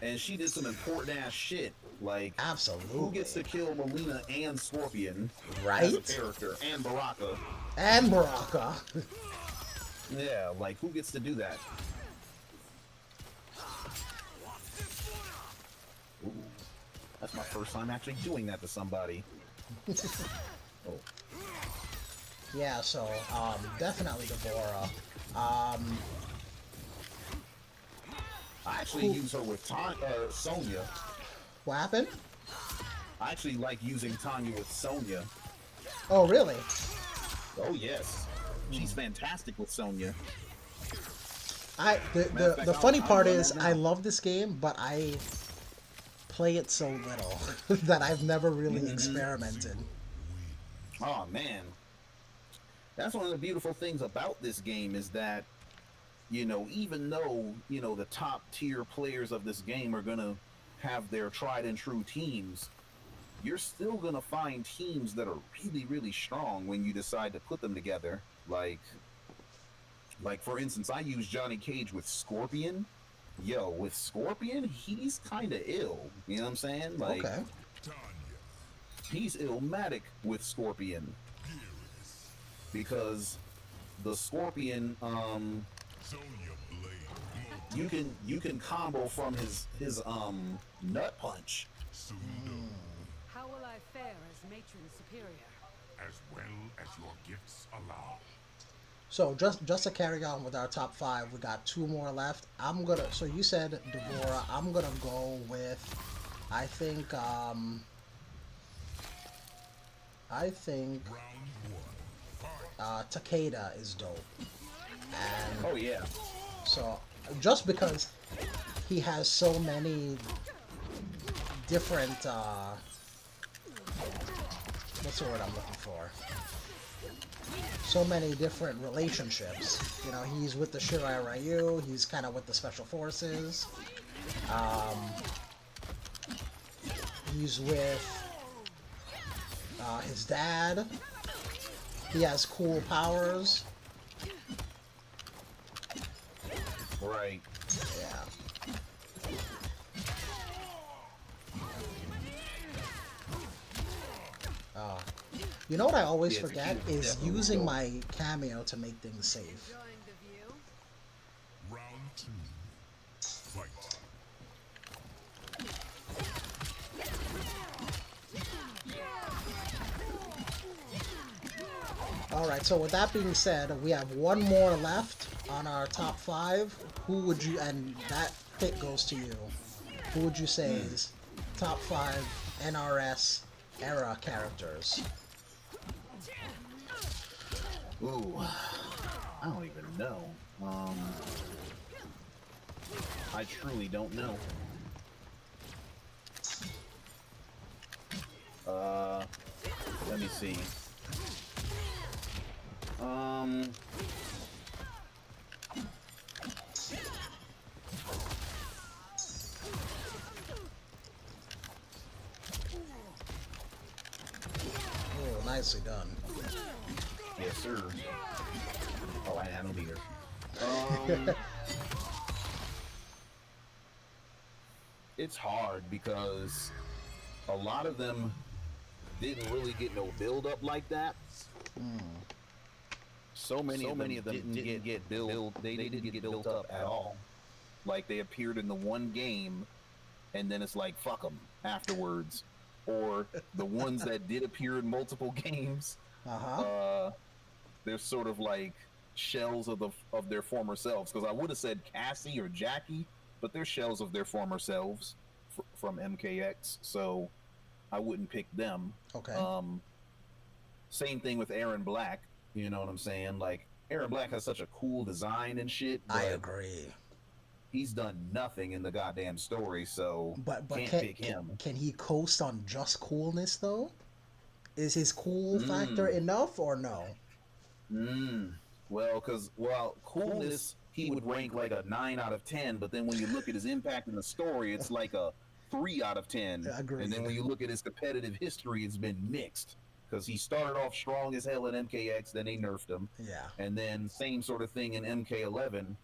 And she did some important ass shit. Like, Absolutely. who gets to kill Melina and Scorpion Right? as a character, and Baraka? And Baraka. Yeah, like, who gets to do that? Ooh, that's my first time actually doing that to somebody. Oh. Yeah, so definitely Deborah. I actually use her with Sonya. What happened? I actually like using Tanya with Sonya. Oh, really? Oh yes, she's fantastic with Sonya. The funny part is I love this game, but I play it so little that I've never really experimented. Oh man, that's one of the beautiful things about this game is that, you know, even though, you know, the top tier players of this game are gonna have their tried and true teams, you're still gonna find teams that are really, really strong when you decide to put them together. Like for instance, I use Johnny Cage with Scorpion. Yo, with Scorpion, he's kind of ill. You know what I'm saying? Like, Okay. he's illmatic with Scorpion because the Scorpion, you can combo from his nut punch. How will I fare as matron superior? As well as your gifts allow. So just to carry on with our top 5, we got 2 more left. So you said Deborah. I'm gonna go with, I think Takeda is dope. And Oh yeah. so just because he has so many different what's the word I'm looking for? So many different relationships. You know, he's with the Shirai Ryu, he's kind of with the Special Forces. He's with his dad. He has cool powers. Right. Yeah. Oh. You know what I always forget is using my cameo to make things safe. Enjoying the view? Round 2. Fight. Alright, so with that being said, we have 1 more left on our top 5. Who would you, and that pick goes to you. Who would you say is top 5 NRS era characters? Ooh, I don't even know. I truly don't know. Let me see. Oh, nicely done. Yes, sir. Oh, I don't either. It's hard because a lot of them didn't really get no build up like that. So many of them didn't get build. They didn't get built up at all. Like they appeared in the one game, and then it's like fuck them afterwards. Or the ones that did appear in multiple games, they're sort of like shells of their former selves. Because I would have said Cassie or Jackie, but they're shells of their former selves from MKX. So I wouldn't pick them. Okay. Same thing with Aaron Black. You know what I'm saying? Like Aaron Black has such a cool design and shit, I but agree. he's done nothing in the goddamn story, so But can't pick him. can he coast on just coolness though? Is his cool factor Mm, enough or no? well, coolness he would rank like a 9 out of 10, but then when you look at his impact in the story, it's like a 3 out of 10. Agreed. And then when you look at his competitive history, it's been mixed because he started off strong as hell in MKX, then they nerfed him, Yeah. and then same sort of thing in MK11.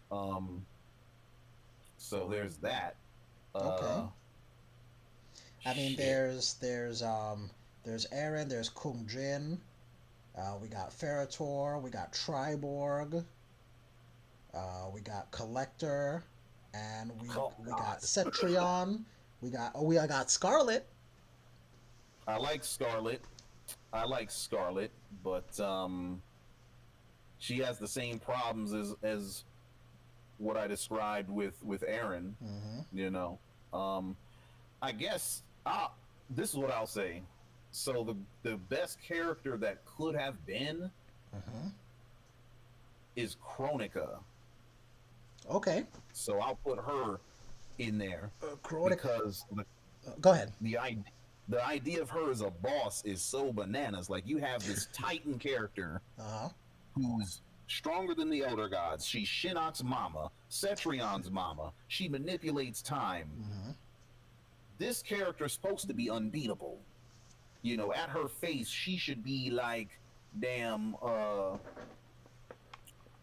So there's that. Okay. I mean, Shit. there's Aaron, there's Kung Jin, we got Ferrator, we got Triborg, we got Collector, and we got Cetrion, we got Scarlet. I like Scarlet, but she has the same problems as what I described with Aaron. Mm-hmm. You know, I guess this is what I'll say. So the best character that could have been Mm-hmm. is Chronica. Okay. So I'll put her in there Chronica. because Go ahead. the idea of her as a boss is so bananas. Like you have this Titan character Uh-huh. who's stronger than the Elder Gods. She's Shinnok's mama, Cetrion's mama. She manipulates time. Mm-hmm. This character's supposed to be unbeatable. You know, at her face, she should be like, damn,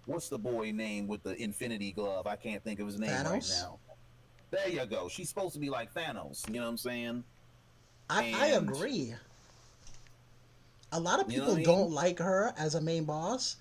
what's the boy name with the Infinity Glove? I can't think of his name right Thanos? now. There you go. She's supposed to be like Thanos. You know what I'm saying? I And- agree. A lot of You know people what I don't mean? like her as a main boss.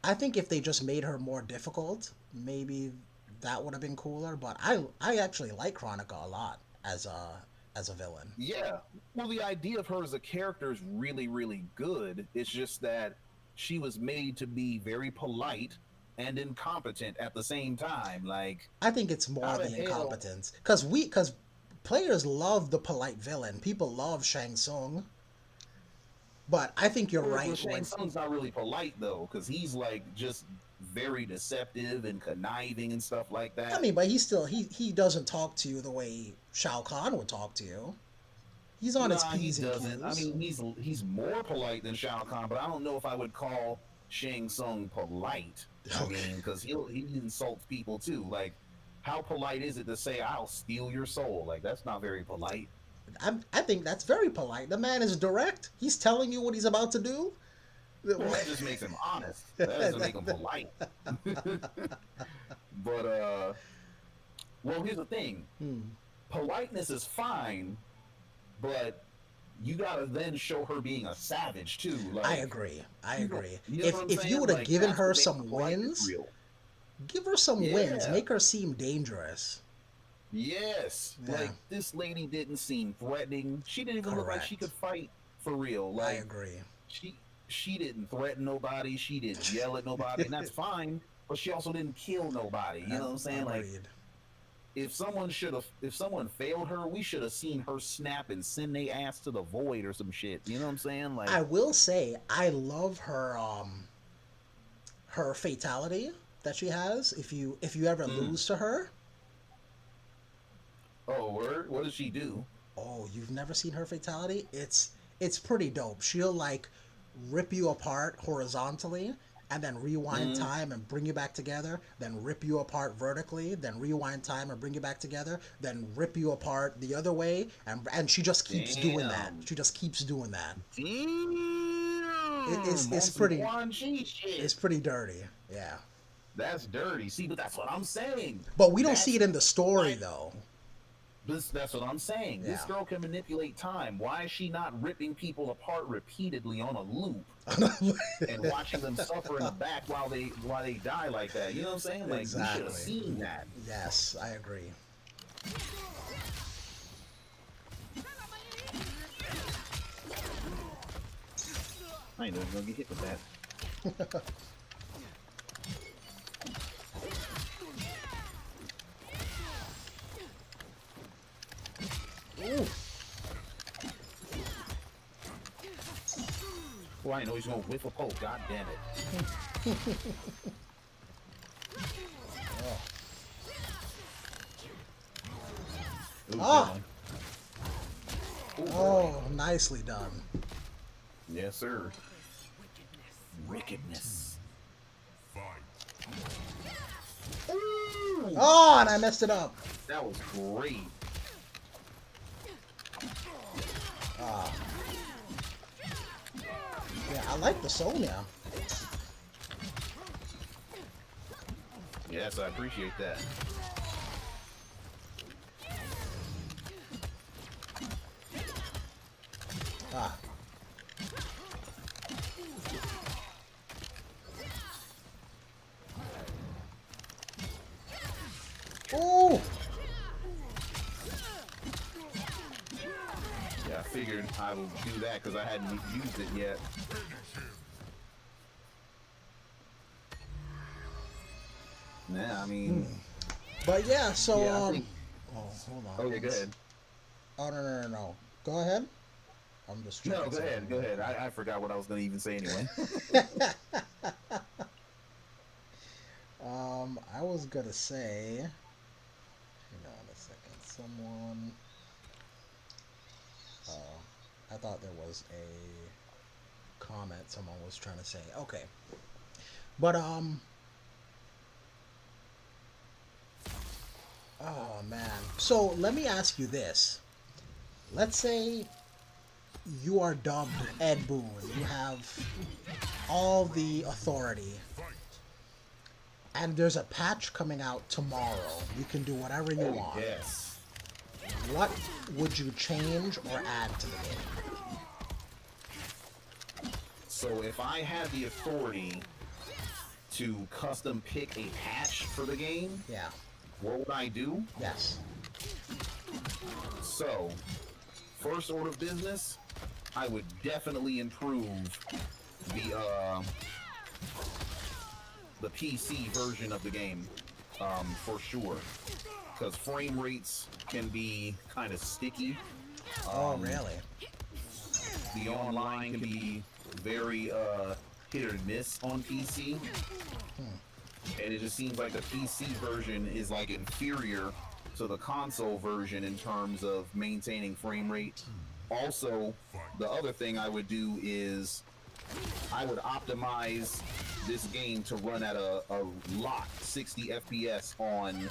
I think if they just made her more difficult, maybe that would have been cooler. But I actually like Chronica a lot as a villain. Yeah. Well, the idea of her as a character is really, really good. It's just that she was made to be very polite and incompetent at the same time. Like, I think it's more How the the hell- incompetence because players love the polite villain. People love Shang Tsung. But I think you're right. Shang when- Tsung's not really polite though, because he's like just very deceptive and conniving and stuff like that. I mean, but he doesn't talk to you the way Shao Kahn would talk to you. He's on his Nah, he P's and doesn't. I Q's. mean, he's more polite than Shao Kahn, but I don't know if I would call Shang Tsung polite. I mean, because he insults people too. Like, how polite is it to say I'll steal your soul? Like, that's not very polite. I think that's very polite. The man is direct. He's telling you what he's about to do. Well, that just makes him honest. That doesn't make him polite. But well, here's the thing. Politeness is fine, but you gotta then show her being a savage too. Like, I agree. I agree. You know what I'm If you saying? would have Like, given that's her what makes some politeness wins, real. give her some wins. Yeah. Make her seem dangerous. Yes, Yeah. like this lady didn't seem threatening. She didn't even look like she Correct. could fight for real. I Like agree. she didn't threaten nobody. She didn't yell at nobody, and that's fine. But she also didn't kill nobody. You know what I'm saying? Like, Agreed. if someone failed her, we should have seen her snap and send their ass to the void or some shit. You know what I'm saying? Like, I will say I love her her fatality that she has. If you ever lose to her, oh, word? What does she do? oh, you've never seen her fatality? It's pretty dope. She'll like rip you apart horizontally and then rewind time and bring you back together, then rip you apart vertically, then rewind time and bring you back together, then rip you apart the other way, and she just keeps doing that. Damn. She just keeps doing that. Damn, It's on some pretty- Quan Chi shit. It's pretty dirty. Yeah. That's dirty. See, but that's what I'm saying. But we don't That's see it in the story like- though. That's what I'm saying. This Yeah. girl can manipulate time. Why is she not ripping people apart repeatedly on a loop and watching them suffer in the back while they die like that? You know what I'm saying? Like, we should Exactly. have seen that. Yes, I agree. I ain't even gonna get hit with that. Ooh. Oh, I know he's gonna whiff a pole. God damn it. Ooh, Ah! Ooh, Oh, nicely done. yes, sir. Wickedness. Fight. Ooh, Oh, and I messed it up. that was great. Ah. Yeah, I like the Sonya. Yes, I appreciate that. Ah. Ooh! Yeah, I figured I would do that because I hadn't used it yet. Yeah, I mean, But yeah, so, yeah, I think. oh, hold on. Okay, go ahead. Oh, no. Go ahead. I'm just trying No, go ahead. I forgot what I was going to even say anyway. I was gonna say, hang on a second, someone, I thought there was a comment someone was trying to say. Okay. But, oh man. So let me ask you this. Let's say you are dubbed Ed Boon. You have all the authority. And there's a patch coming out tomorrow. You can do whatever you want. Yes. What would you change or add to the game? So if I had the authority to custom pick a patch for the game, Yeah. what would I do? Yes. So, first order of business, I would definitely improve the PC version of the game, for sure, because frame rates can be kind of sticky. Oh, really? The online can be very hit or miss on PC, and it just seems like the PC version is like inferior to the console version in terms of maintaining frame rate. Also, the other thing I would do is I would optimize this game to run at a locked 60 FPS on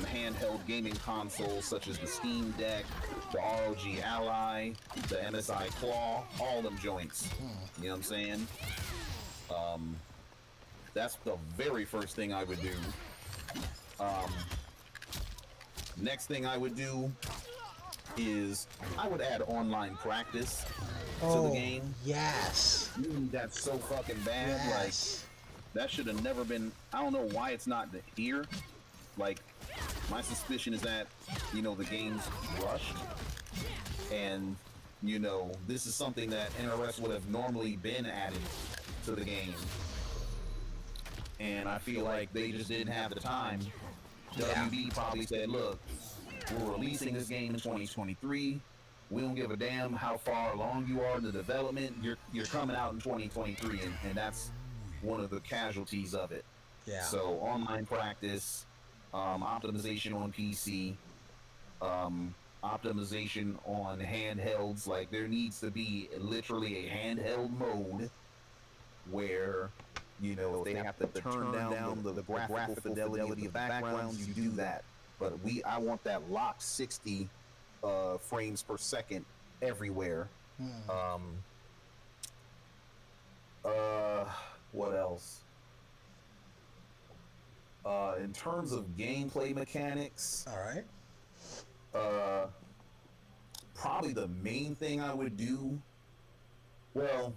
handheld gaming consoles such as the Steam Deck, the ROG Ally, the MSI Claw, all them joints. You know what I'm saying? That's the very first thing I would do. Next thing I would do is I would add online practice to the game. Yes. That's so fucking bad. Yes. Like, that should have never been. I don't know why it's not here. Like, my suspicion is that, you know, the game's rushed. And, you know, this is something that NRS would have normally been added to the game. And I feel like they just didn't have the time. WB probably said, look, we're releasing this game in 2023. We don't give a damn how far along you are in the development. You're coming out in 2023, and that's one of the casualties of it. Yeah. So online practice, optimization on PC, optimization on handhelds. Like, there needs to be literally a handheld mode where, you know, if they have to turn down the graphical fidelity of the backgrounds, you do that. But I want that locked 60 frames per second everywhere. What else? In terms of gameplay mechanics, All right. probably the main thing I would do, well,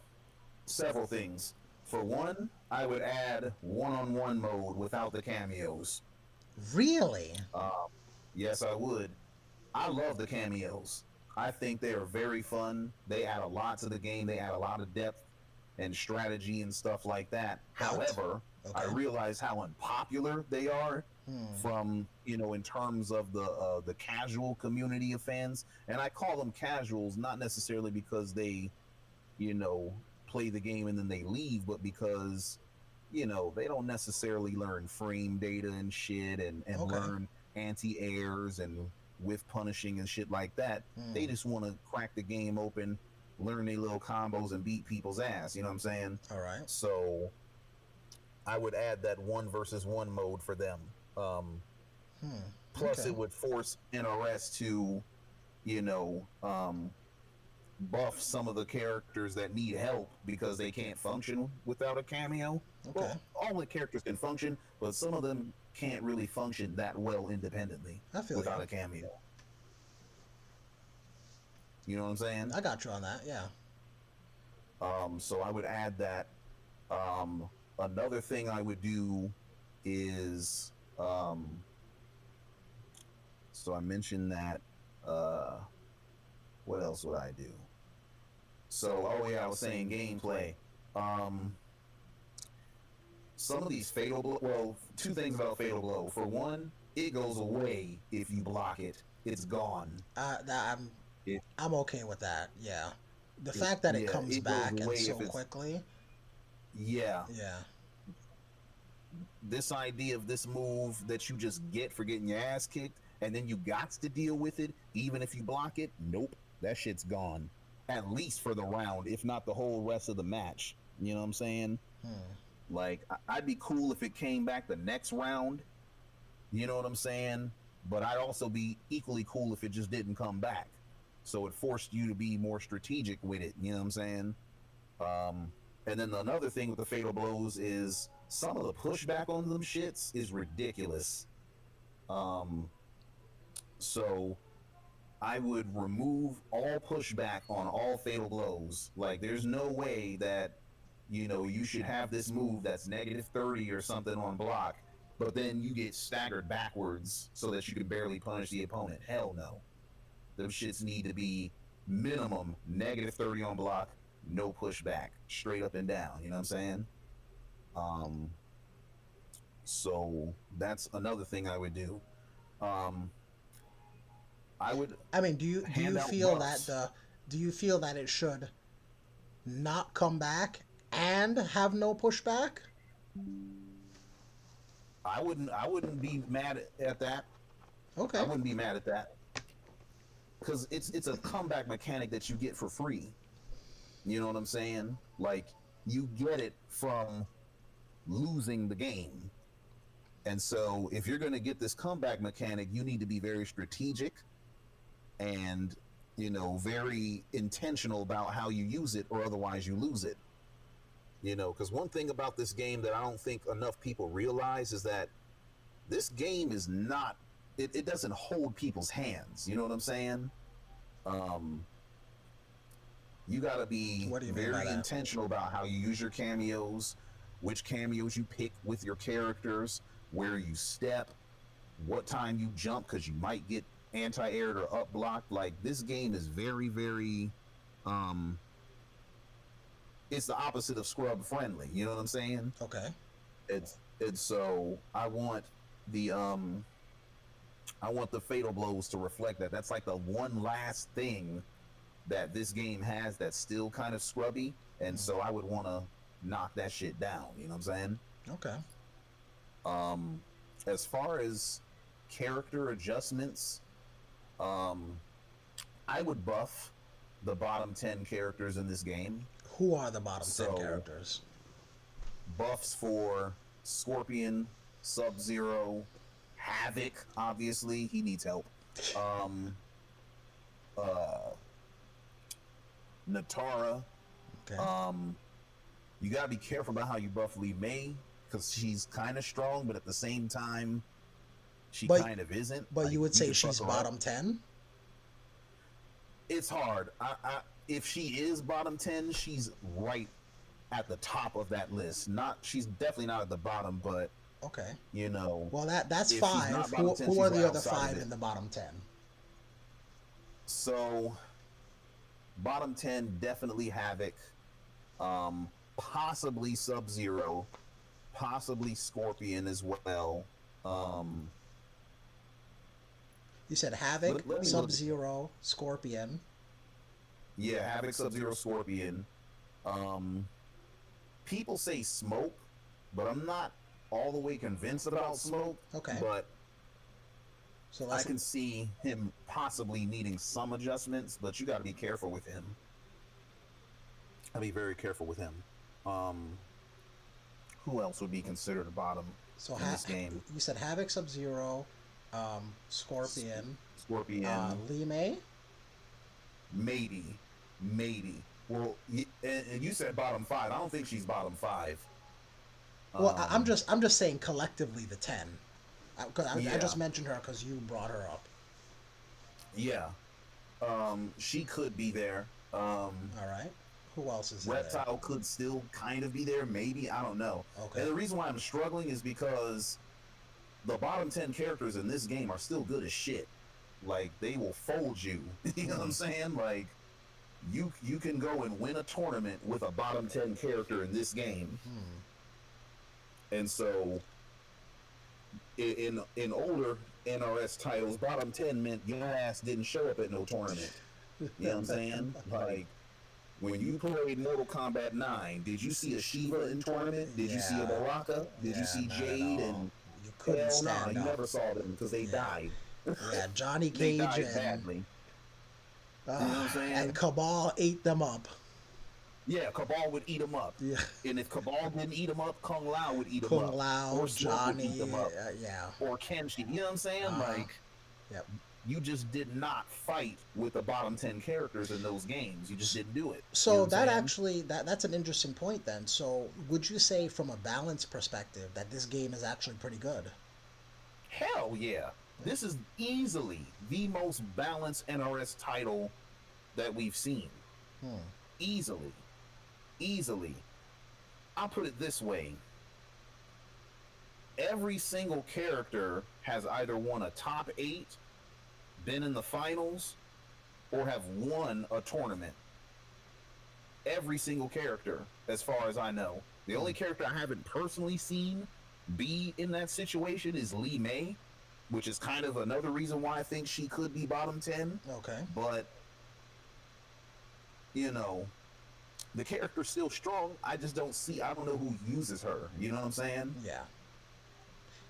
several things. For one, I would add one-on-one mode without the cameos. Really? Yes, I would. I love the cameos. I think they are very fun. They add a lot to the game. They add a lot of depth and strategy and stuff like that. However, I realize how unpopular they are from, you know, in terms of the casual community of fans. And I call them casuals not necessarily because they, you know, play the game and then they leave, but because, you know, they don't necessarily learn frame data and shit and Okay. learn anti-airs and whiff punishing and shit like that. They just want to crack the game open, learn their little combos, and beat people's ass. You know what I'm saying? All right. So I would add that 1 versus 1 mode for them. Plus, Okay. it would force NRS to, you know, buff some of the characters that need help because they can't function without a cameo. Okay. Well, all the characters can function, but some of them can't really function that well independently I feel without you. a cameo. You know what I'm saying? I got you on that. Yeah. So I would add that. Another thing I would do is, so I mentioned that. What else would I do? So, oh yeah, I was saying gameplay. Some of these fatal blow. Well, two things about fatal blow. For one, it goes away if you block it. It's gone. I'm okay with that. Yeah. The fact that it yeah, comes it goes back and away so if it's- quickly. Yeah. Yeah. This idea of this move that you just get for getting your ass kicked, and then you got to deal with it, even if you block it. Nope, that shit's gone. At least for the round, if not the whole rest of the match. You know what I'm saying? Like, I'd be cool if it came back the next round. You know what I'm saying? But I'd also be equally cool if it just didn't come back. So it forced you to be more strategic with it. You know what I'm saying? And then another thing with the fatal blows is some of the pushback on them shits is ridiculous. So I would remove all pushback on all fatal blows. Like, there's no way that, you know, you should have this move that's -30 or something on block, but then you get staggered backwards so that you can barely punish the opponent. Hell no. Those shits need to be minimum -30 on block, no pushback, straight up and down. You know what I'm saying? So that's another thing I would do. I would. I mean, do you hand out feel buffs. do you feel that it should not come back and have no pushback? I wouldn't be mad at that. Okay. I wouldn't be mad at that. Because it's a comeback mechanic that you get for free. You know what I'm saying? Like, you get it from losing the game. And so if you're going to get this comeback mechanic, you need to be very strategic and, you know, very intentional about how you use it, or otherwise you lose it. You know, because one thing about this game that I don't think enough people realize is that this game is not, it doesn't hold people's hands. You know what I'm saying? You got to be What do you mean by very that? intentional about how you use your cameos, which cameos you pick with your characters, where you step, what time you jump, because you might get anti-aired or up blocked. Like, this game is very, very, it's the opposite of scrub friendly. You know what I'm saying? Okay. It's so I want the fatal blows to reflect that. That's like the one last thing that this game has that's still kind of scrubby, and so I would want to knock that shit down. You know what I'm saying? Okay. As far as character adjustments, I would buff the bottom 10 characters in this game. Who are the bottom 10 So- characters? Buffs for Scorpion, Sub-Zero, Havoc, obviously, he needs help. Natara. Okay. You gotta be careful about how you buff Lee May, because she's kind of strong, but at the same time, she But- kind of isn't. but Like, you would say can she's fuck her up. bottom 10? It's hard. If she is bottom 10, she's right at the top of that list. She's definitely not at the bottom, but Okay. you know. Well, that's If she's 5. not Who, bottom 10, who are she's the right other outside of 5 it. in the bottom 10? So, bottom 10, definitely Havoc, possibly Sub-Zero, possibly Scorpion as well. You said Havoc, Let me look. Sub-Zero, Scorpion. Yeah, Havoc, Sub-Zero, Scorpion. Um, People say Smoke, but I'm not all the way convinced about Smoke. Okay. But So I can see him possibly needing some adjustments, but you got to be careful with him. I'll be very careful with him. Who else would be considered a bottom in this game? You said Havoc, Sub-Zero, Scorpion, Scorpion, Lee May. maybe. Well, and you said bottom 5. I don't think she's bottom 5. Well, I'm just saying collectively the 10. I Yeah. just mentioned her because you brought her up. Yeah. She could be there. All right. Who else is there? Reptile could still kind of be there, maybe. I don't know. Okay. And the reason why I'm struggling is because the bottom 10 characters in this game are still good as shit. Like, they will fold you. You know what I'm saying? Like, you can go and win a tournament with a bottom 10 character in this game. And so, in older NRS titles, bottom 10 meant your ass didn't show up at no tournament. You know what I'm saying? Like, when you played Mortal Kombat 9, did you see a Shiva in tournament? Did you see a Baraka? Did you see Jade? And you couldn't hell stand no, you up. never saw them because they died. Yeah, Johnny They Cage died badly. You know what I'm saying? and Cabal ate them up. Yeah, Cabal would eat them up. Yeah. And if Cabal didn't eat them up, Kung Lao would eat them up. Kung Lao, or Smoke would Johnny, eat them up. yeah. Or Kenshi. You know what I'm saying? Like, Yep. you just did not fight with the bottom 10 characters in those games. You just didn't do it. So You know what I'm that saying? actually that's an interesting point then. So would you say from a balance perspective that this game is actually pretty good? Hell yeah. This is easily the most balanced NRS title that we've seen. Easily. I'll put it this way. Every single character has either won a top 8, been in the finals, or have won a tournament. Every single character, as far as I know. The only character I haven't personally seen be in that situation is Lee May, which is kind of another reason why I think she could be bottom 10. Okay. But, you know, the character's still strong. I just don't know who uses her. You know what I'm saying? Yeah.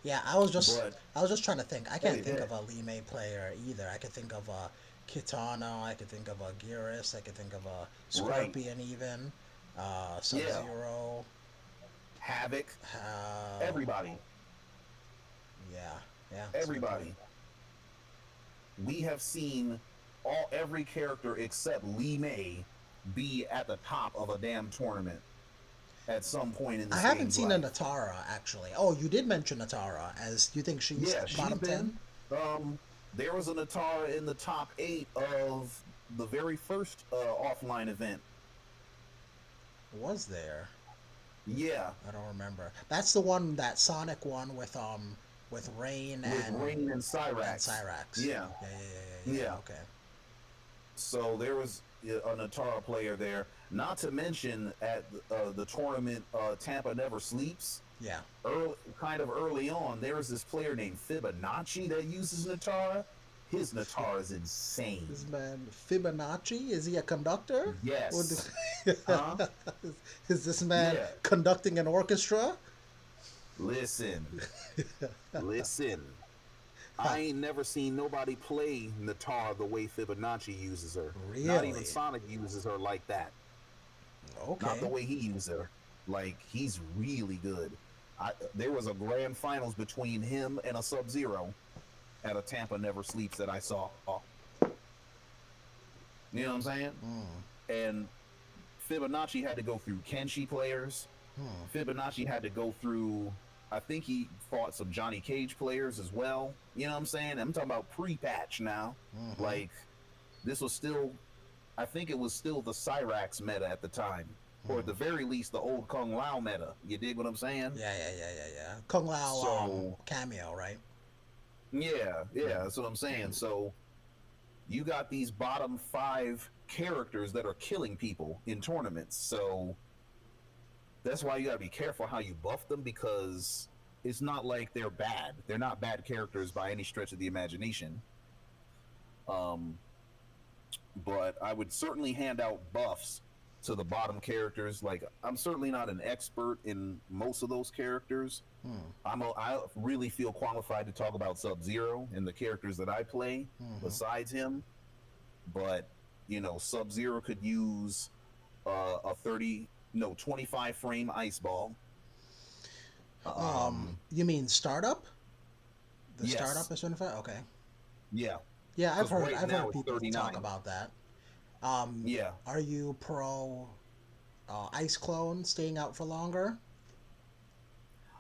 Yeah, I was just But- trying to think. I can't think yeah. of a Lee May player either. I could think of a Kitana, I could think of a Geras, I could think of a Scorpion even, Sub-Zero. Havoc. Everybody. Yeah. Everybody. We have seen every character except Lee May be at the top of a damn tournament at some point in this I haven't game's seen life. a Natara actually. Oh, you did mention Natara. As you think she's bottom 10? There was a Natara in the top 8 of the very first offline event. Was there? Yeah, I don't remember. That's the one, that Sonic one with Rain and Rain and Cyrax. Cyrax. Yeah. Yeah. Okay. So there was a Natara player there. Not to mention at the tournament, Tampa Never Sleeps. Yeah. Early on, there was this player named Fibonacci that uses Natara. His Natara is insane. This man Fibonacci, is he a conductor? Yes. Huh? Is this man conducting an orchestra? Listen. I ain't never seen nobody play Natara the way Fibonacci uses her. Really? Not even Sonic uses her like that. Okay. Not the way he uses her. Like, he's really good. There was a grand finals between him and a Sub-Zero at a Tampa Never Sleeps that I saw. You know what I'm saying? And Fibonacci had to go through Kenshi players. Fibonacci had to go through, I think he fought some Johnny Cage players as well. You know what I'm saying? I'm talking about pre-patch now. Like, this was still, I think it was still the Cyrax meta at the time. Or at the very least, the old Kung Lao meta. You dig what I'm saying? Yeah. Kung Lao So- cameo, right? Yeah, that's what I'm saying. So you got these bottom 5 characters that are killing people in tournaments. So that's why you gotta be careful how you buff them, because it's not like they're bad. They're not bad characters by any stretch of the imagination. But I would certainly hand out buffs to the bottom characters. Like, I'm certainly not an expert in most of those characters. I really feel qualified to talk about Sub-Zero and the characters that I play besides him. But, you know, Sub-Zero could use a 25 frame ice ball. You mean startup? The Yes. startup is 25? Okay. Yeah. Yeah, I've 'Cause heard right I've now heard it's people 39. talk about that. Yeah. Are you pro ice clone staying out for longer?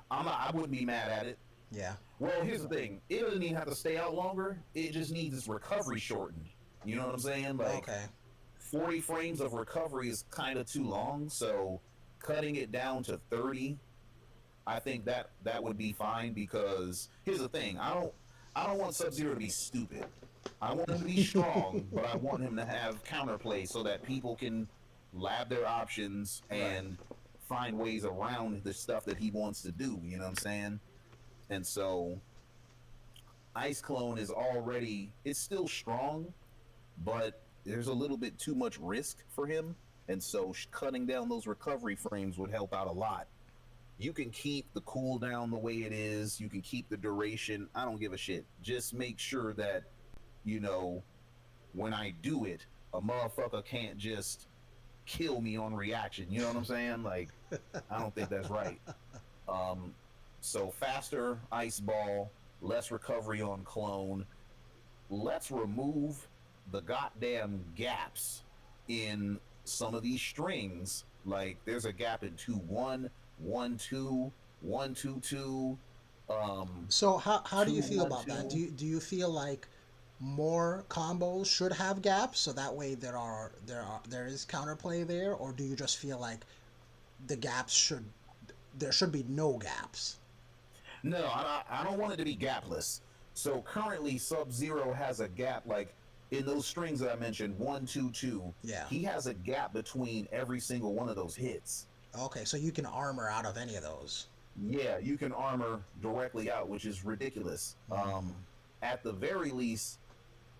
I wouldn't be mad at it. Yeah. Well, here's the thing. It doesn't even have to stay out longer. It just needs its recovery shortened. You know what I'm saying? Like, Okay. 40 frames of recovery is kind of too long, so cutting it down to 30, I think that would be fine, because here's the thing. I don't want Sub-Zero to be stupid. I want him to be strong, but I want him to have counterplay so that people can lab their options and find ways around the stuff that he wants to do, you know what I'm saying? And so Ice Clone is already, it's still strong, but there's a little bit too much risk for him, and so cutting down those recovery frames would help out a lot. You can keep the cooldown the way it is, you can keep the duration, I don't give a shit. Just make sure that, you know, when I do it, a motherfucker can't just kill me on reaction, you know what I'm saying? Like, I don't think that's right. So faster ice ball, less recovery on clone. Let's remove the goddamn gaps in some of these strings. Like, there's a gap in 2-1, 1-2, 1-2-2. So how do you feel about 2-1-2. that? Do you feel like more combos should have gaps so that way there is counterplay there, or do you just feel like there should be no gaps? No, I don't want it to be gapless. So currently, Sub-Zero has a gap, like in those strings that I mentioned, 1-2-2. Yeah. He has a gap between every single one of those hits. Okay, so you can armor out of any of those. Yeah, you can armor directly out, which is ridiculous. At the very least,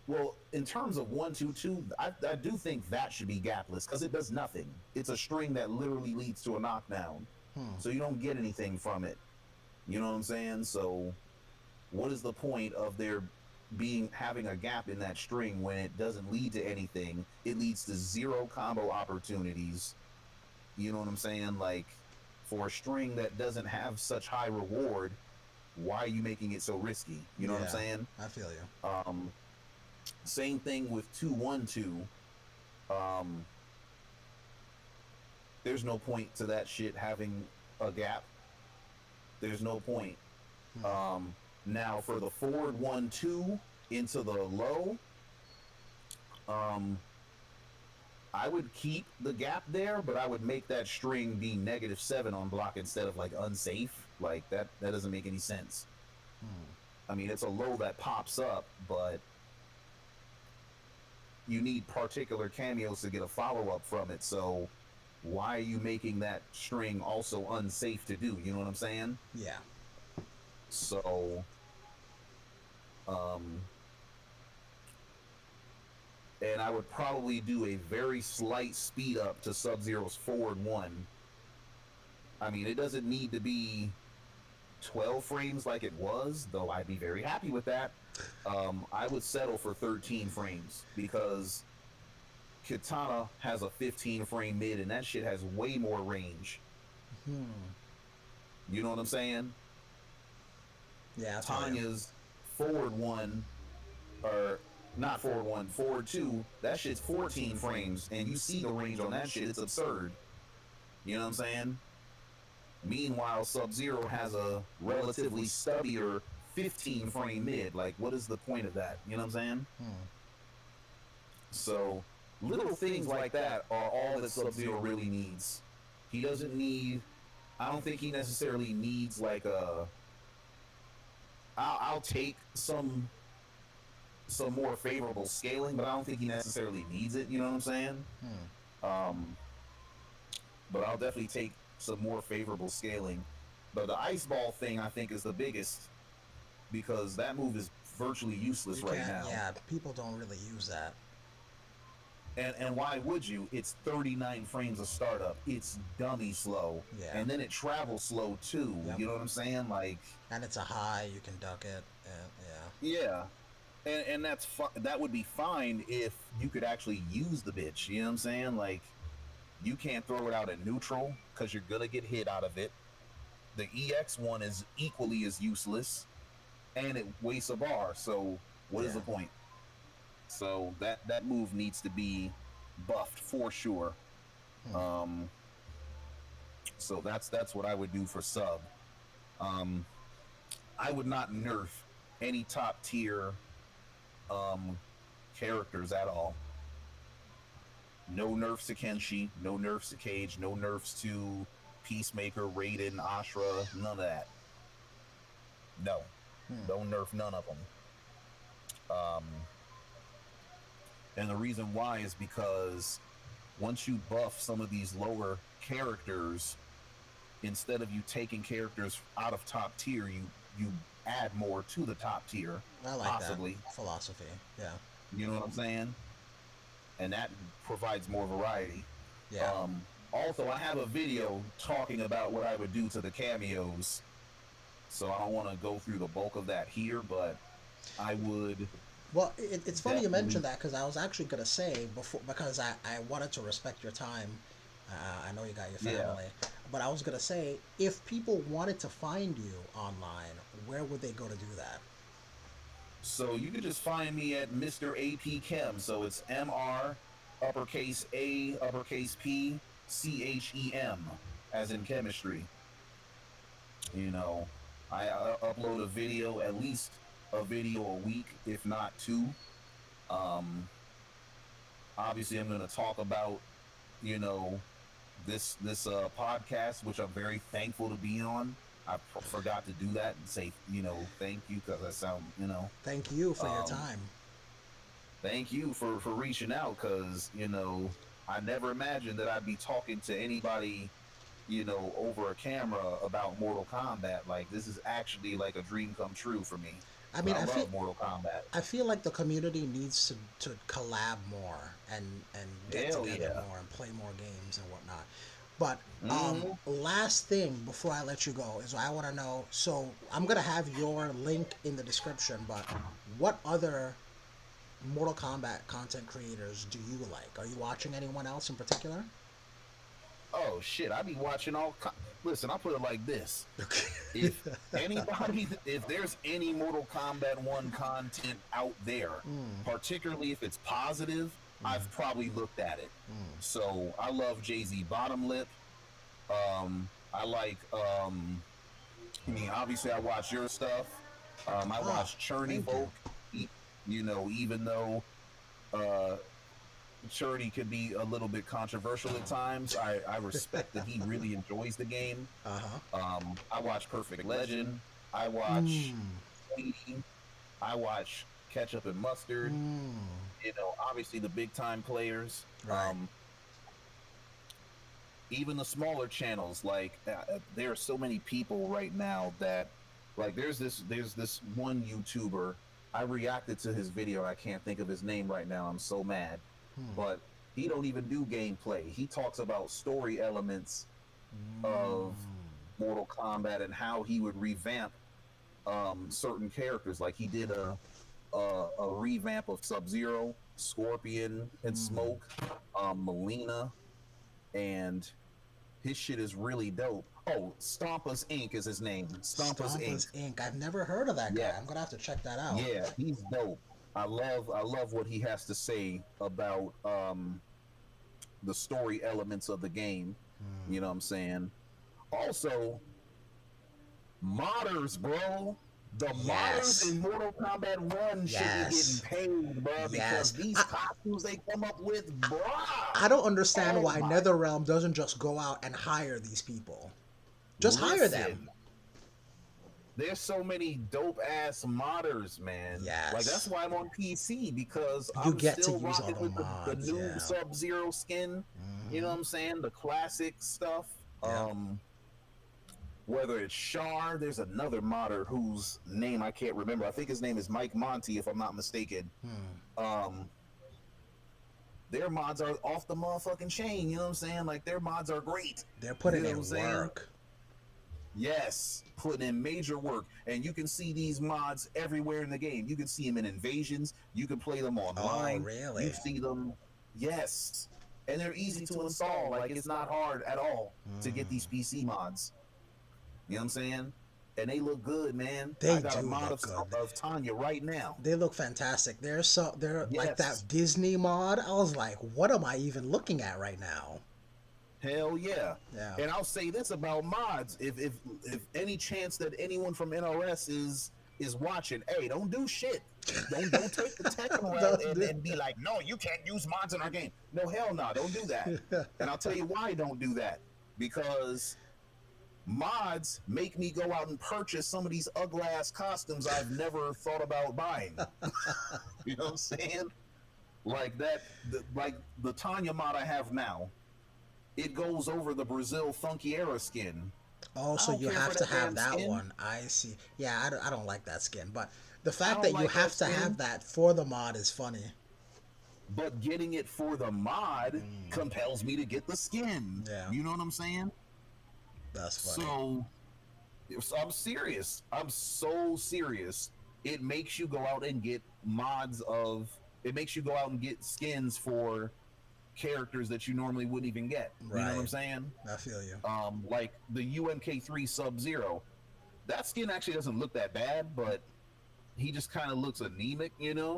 well, in terms of 1-2-2, I do think that should be gapless, because it does nothing. It's a string that literally leads to a knockdown. So you don't get anything from it. You know what I'm saying? So what is the point of there having a gap in that string when it doesn't lead to anything? It leads to 0 combo opportunities. You know what I'm saying? Like, for a string that doesn't have such high reward, why are you making it so risky? You know what I'm saying? I feel you. Same thing with 2-1-2. There's no point to that shit having a gap. There's no point. Now for the forward 1-2 into the low, I would keep the gap there, but I would make that string be -7 on block instead of like unsafe. Like that doesn't make any sense. I mean, it's a low that pops up, but you need particular cameos to get a follow-up from it, so why are you making that string also unsafe to do? You know what I'm saying? Yeah. So, and I would probably do a very slight speed up to Sub-Zero's forward 1. I mean, it doesn't need to be 12 frames like it was, though I'd be very happy with that. I would settle for 13 frames, because Kitana has a 15 frame mid, and that shit has way more range. You know what I'm saying? Yeah, I feel you. Tanya's forward 1, or not forward 1, forward 2, that shit's 14 frames, and you see the range on that shit, it's absurd. You know what I'm saying? Meanwhile, Sub-Zero has a relatively stubbier 15 frame mid. Like, what is the point of that? You know what I'm saying? So, little things like that are all that Sub-Zero really needs. He doesn't need, I don't think he necessarily needs like a, I'll take some more favorable scaling, but I don't think he necessarily needs it, you know what I'm saying? But I'll definitely take some more favorable scaling. But the ice ball thing, I think, is the biggest, because that move is virtually useless right now. Yeah, people don't really use that. And why would you? It's 39 frames of startup. It's dummy slow. Yeah. And then it travels slow too. Yep. You know what I'm saying? Like, And it's a high, you can duck it. yeah. And that would be fine if you could actually use the bitch. You know what I'm saying? Like, you can't throw it out at neutral because you're gonna get hit out of it. The EX one is equally as useless, and it wastes a bar. So what is the point? So that move needs to be buffed for sure. So that's what I would do for sub. I would not nerf any top tier characters at all. No nerfs to Kenshi, no nerfs to Cage, no nerfs to Peacemaker, Raiden, Ashra, none of that. No. Don't nerf none of them. And the reason why is because once you buff some of these lower characters, instead of you taking characters out of top tier, you add more to the top tier. I like possibly. that philosophy. Yeah. You know what I'm saying? And that provides more variety. Yeah. Also, I have a video talking about what I would do to the cameos, so I don't want to go through the bulk of that here, but I would. Well, it's funny you mentioned that, because I was actually going to say before, because I wanted to respect your time. I know you got your family, but I was going to say, if people wanted to find you online, where would they go to do that? So you can just find me at Mr. AP Chem. So it's MR uppercase A uppercase P CHEM, as in chemistry. You know, I upload a video, at least a video a week, if not two. Obviously, I'm going to talk about, you know, this podcast, which I'm very thankful to be on. I forgot to do that and say, you know, thank you, because I sound, you know. Thank you for your time. Thank you for reaching out, because, you know, I never imagined that I'd be talking to anybody, you know, over a camera about Mortal Kombat. Like, this is actually like a dream come true for me. I mean, I love feel Mortal Kombat. I feel like the community needs to collab more and get together more and play more games and whatnot. But last thing before I let you go is I want to know. So I'm gonna have your link in the description. But what other Mortal Kombat content creators do you like? Are you watching anyone else in particular? Oh shit! I be watching all. Listen, I'll put it like this: if anybody, if there's any Mortal Kombat 1 content out there, particularly if it's positive, I've probably looked at it. So I love Jay-Z Bottom Lip. I like. I mean, obviously, I watch your stuff. I watch Churney Volk. You know, even though Churney could be a little bit controversial at times, I respect that he really enjoys the game. I watch Perfect Legend. I watch Sweetie. I watch Ketchup and Mustard. You know, obviously the big time players. Right. Even the smaller channels, like there are so many people right now that, like, there's this one YouTuber. I reacted to his video. I can't think of his name right now. I'm so mad. But he don't even do gameplay. He talks about story elements of Mortal Kombat and how he would revamp certain characters. Like he did a revamp of Sub-Zero, Scorpion, and Smoke, Melina, and his shit is really dope. Oh, Stompas Inc. is his name. Stompas Inc. I've never heard of that guy. I'm gonna have to check that out. Yeah, he's dope. I love what he has to say about the story elements of the game. You know what I'm saying? Also, modders, bro. The modders in Mortal Kombat 1 should be getting paid, bro, because these costumes they come up with, bro. I don't understand why NetherRealm doesn't just go out and hire these people. Just hire them. There's so many dope ass modders, man. Yes. Like that's why I'm on PC, because you I'm get still to use all rocking with mods, the new Sub-Zero skin. You know what I'm saying? The classic stuff. Whether it's Char, there's another modder whose name I can't remember. I think his name is Mike Monty, if I'm not mistaken. their mods are off the motherfucking chain. You know what I'm saying? Like their mods are great. They're putting You know in what I'm saying? work. Yes, putting in major work, and you can see these mods everywhere in the game. You can see them in invasions. You can play them Oh, online. really? You see them, yes, and they're easy to install. Like it's not hard at all to get these PC mods. You know what I'm saying? And they look good, man. They I got a do mod look good. of Tanya right now. They look fantastic. They're like Yes. that Disney mod. I was like, what am I even looking at right now? Hell yeah. Yeah. And I'll say this about mods: if any chance that anyone from NRS is watching, hey, don't do shit. Don't take the tech route and be like, no, you can't use mods in our game. No, hell no, don't do that. And I'll tell you why I don't do that. Because mods make me go out and purchase some of these ugly ass costumes I've never thought about buying. You know what I'm saying? Like that, like the Tanya mod I have now. It goes over the Brazil Funky Era skin. Oh, I so don't you care have for to that have damn that skin. one. I see. Yeah, I don't like that skin. But the fact don't that you like have that to skin. have that for the mod is funny. But getting it for the mod compels me to get the skin. Yeah. You know what I'm saying? That's funny. So I'm serious. I'm so serious. It makes you go out and get mods of. It makes you go out and get skins for characters that you normally wouldn't even get. You know what I'm Right. saying? I feel you. Like the UMK3 Sub-Zero. That skin actually doesn't look that bad, but he just kind of looks anemic, you know?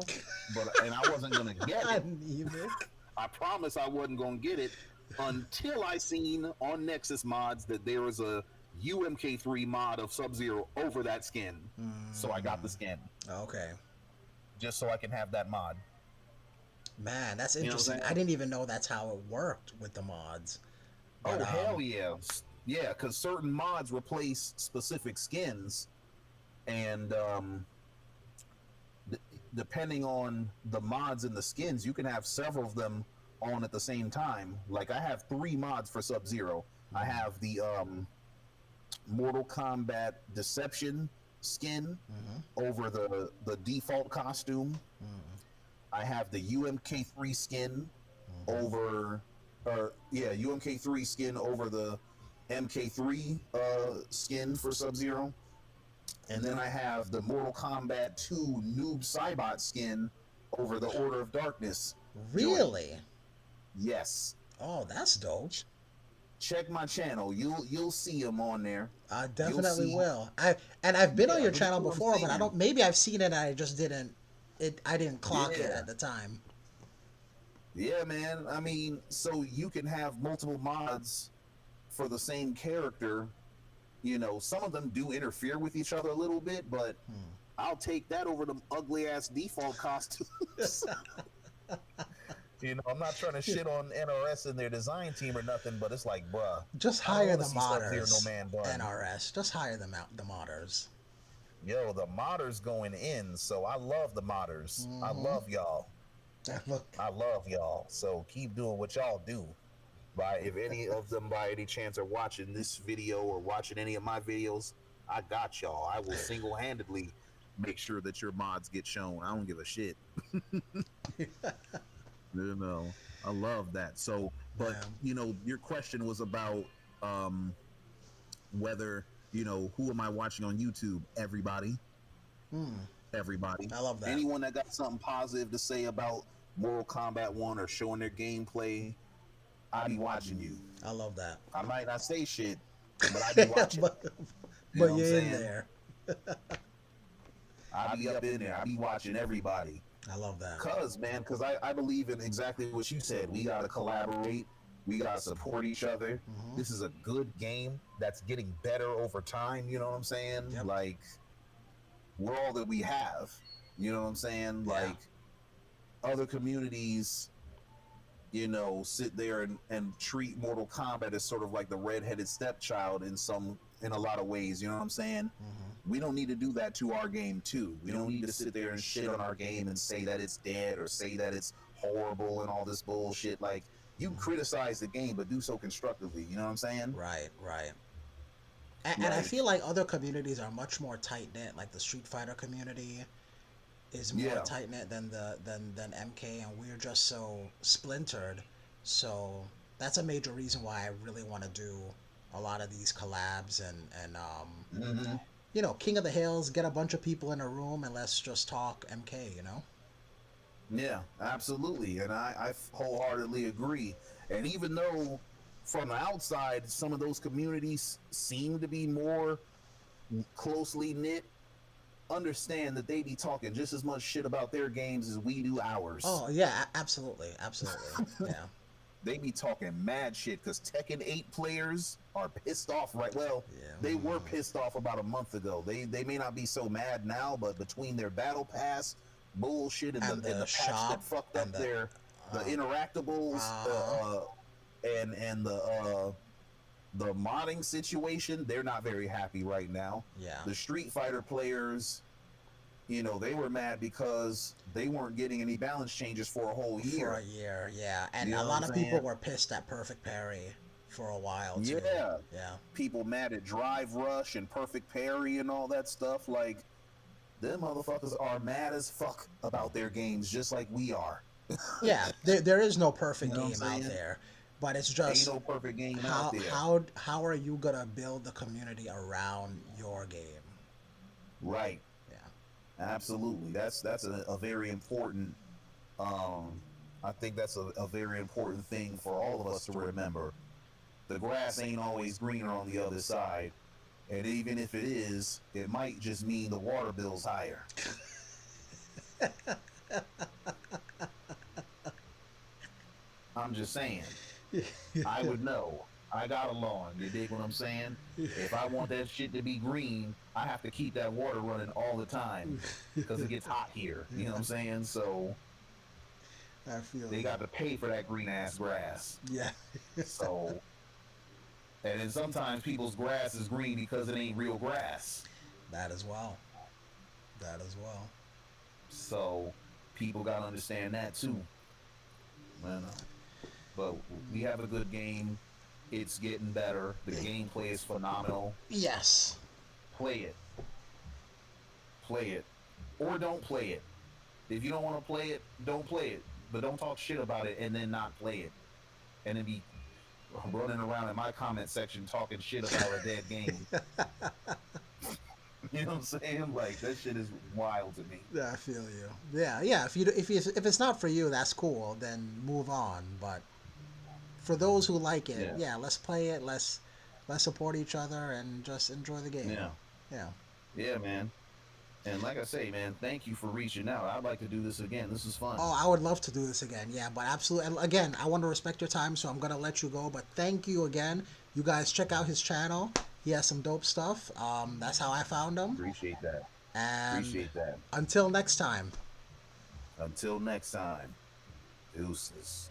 And I wasn't gonna get it. Anemic. I promise I wasn't gonna get it until I seen on Nexus mods that there was a UMK3 mod of Sub-Zero over that skin. So I got the skin. Okay. Just so I can have that mod. Man, that's know what I'm interesting. saying? I didn't even know that's how it worked with the mods. But, Oh hell yeah, yeah! Because certain mods replace specific skins, and depending on the mods and the skins, you can have several of them on at the same time. Like I have 3 mods for Sub-Zero. I have the Mortal Kombat Deception skin over the default costume. I have the UMK3 skin over, UMK3 skin over the MK3 skin for Sub-Zero. And then I have the Mortal Kombat 2 Noob Saibot skin over the Order of Darkness. Really? Yes. Oh, that's dope. Check my channel. You'll see them on there. I definitely see. will. I've been on Yeah, your but channel that's what I'm before, but I saying. don't. Maybe I've seen it. And I just didn't. I didn't clock it Yeah. at the time. Yeah, man. I mean, so you can have multiple mods for the same character. You know, some of them do interfere with each other a little bit, but I'll take that over them ugly ass default costumes. You know, I'm not trying to shit on NRS and their design team or nothing, but it's like, bruh, Just I don't hire wanna the see stuff here modders. no man bun. NRS. Just hire them out. The modders. Yo, the modders going in, so I love the modders. I love y'all. Look. I love y'all. So keep doing what y'all do. If any of them by any chance are watching this video or watching any of my videos, I got y'all. I will single-handedly make sure that your mods get shown. I don't give a shit. You know, I love that. So, but Yeah. you know, your question was about whether, you know, who am I watching on YouTube? Everybody. Everybody. I love that. Anyone that got something positive to say about Mortal Kombat 1 or showing their gameplay, I be watching you. I love that. I might not say shit, but I be watching. but You know what I'm you're in saying? there. I be up in there. I be watching everybody. I love that. Cause I believe in exactly what you said. We gotta collaborate. We gotta support each other. This is a good game that's getting better over time. You know what I'm saying? Yep. Like, we're all that we have. You know what I'm saying? Yeah. Like, other communities, you know, sit there and treat Mortal Kombat as sort of like the redheaded stepchild in a lot of ways. You know what I'm saying? We don't need to do that to our game too. We don't need to sit there and shit on our game and say that it's dead or say that it's horrible and all this bullshit. Like, you criticize the game, but do so constructively. You know what I'm saying? Right. And I Like- feel like other communities are much more tight knit, like the Street Fighter community. is more Yeah. tight knit than than MK, and we're just so splintered. So that's a major reason why I really want to do a lot of these collabs and Hmm. you know, King of the Hills, get a bunch of people in a room and let's just talk MK, you know? Yeah, absolutely. And I wholeheartedly agree. And even though from the outside, some of those communities seem to be more closely knit, understand that they be talking just as much shit about their games as we do ours. Oh yeah, absolutely, absolutely, yeah, They be talking mad shit because Tekken 8 players are pissed off right. Well, yeah. they were pissed off about a month ago. They may not be so mad now, but between their battle pass bullshit and And the the patch that shop fucked and up the uh, interactables uh and the modding situation, they're not very happy right now. yeah, The Street Fighter players, you know, they were mad because they weren't getting any balance changes for a whole for a year. year, yeah. And You a know what lot I'm of people saying? were pissed at Perfect Parry for a while too. Yeah. Yeah. People mad at Drive Rush and Perfect Parry and all that stuff. Like, them motherfuckers are mad as fuck about their games, just like we are. Yeah, there is no You perfect know what I'm game out saying? there, but it's Ain't just no perfect game out there. how are you gonna build the community around your game? Right. Yeah. Absolutely. That's a very important I think that's a very important thing for all of us to remember. The grass ain't always greener on the other side. And even if it is, it might just mean the water bill's higher. I'm just saying. I would know. I got a lawn. You dig what I'm saying? If I want that shit to be green, I have to keep that water running all the time because it gets hot here. You know what I'm saying? So I feel they got to pay for that green ass grass. yeah. So, and then sometimes people's grass is green because it ain't real grass. That as well. That as well. So people got to understand that too. Man, but we have a good game. It's getting better. The gameplay is phenomenal. Yes. Play it. Play it. Or don't play it. If you don't want to play it, don't play it. But don't talk shit about it and then not play it. And then be running around in my comment section talking shit about a dead game. You know what I'm saying? Like, that shit is wild to me. Yeah, I feel you. Yeah, yeah. If it's not for you, that's cool. Then move on. But for those who like it, Yeah. yeah, let's play it. Let's support each other and just enjoy the game. Yeah. Yeah. Yeah, man. And like I say, man, thank you for reaching out. I'd like to do this again. This is fun. Oh, I would love to do this again. Yeah, but absolutely. And again, I want to respect your time, so I'm gonna let you go. But thank you again. You guys check out his channel. He has some dope stuff. That's how I found him. Appreciate that. And Appreciate that. until next time. Until next time, deuces.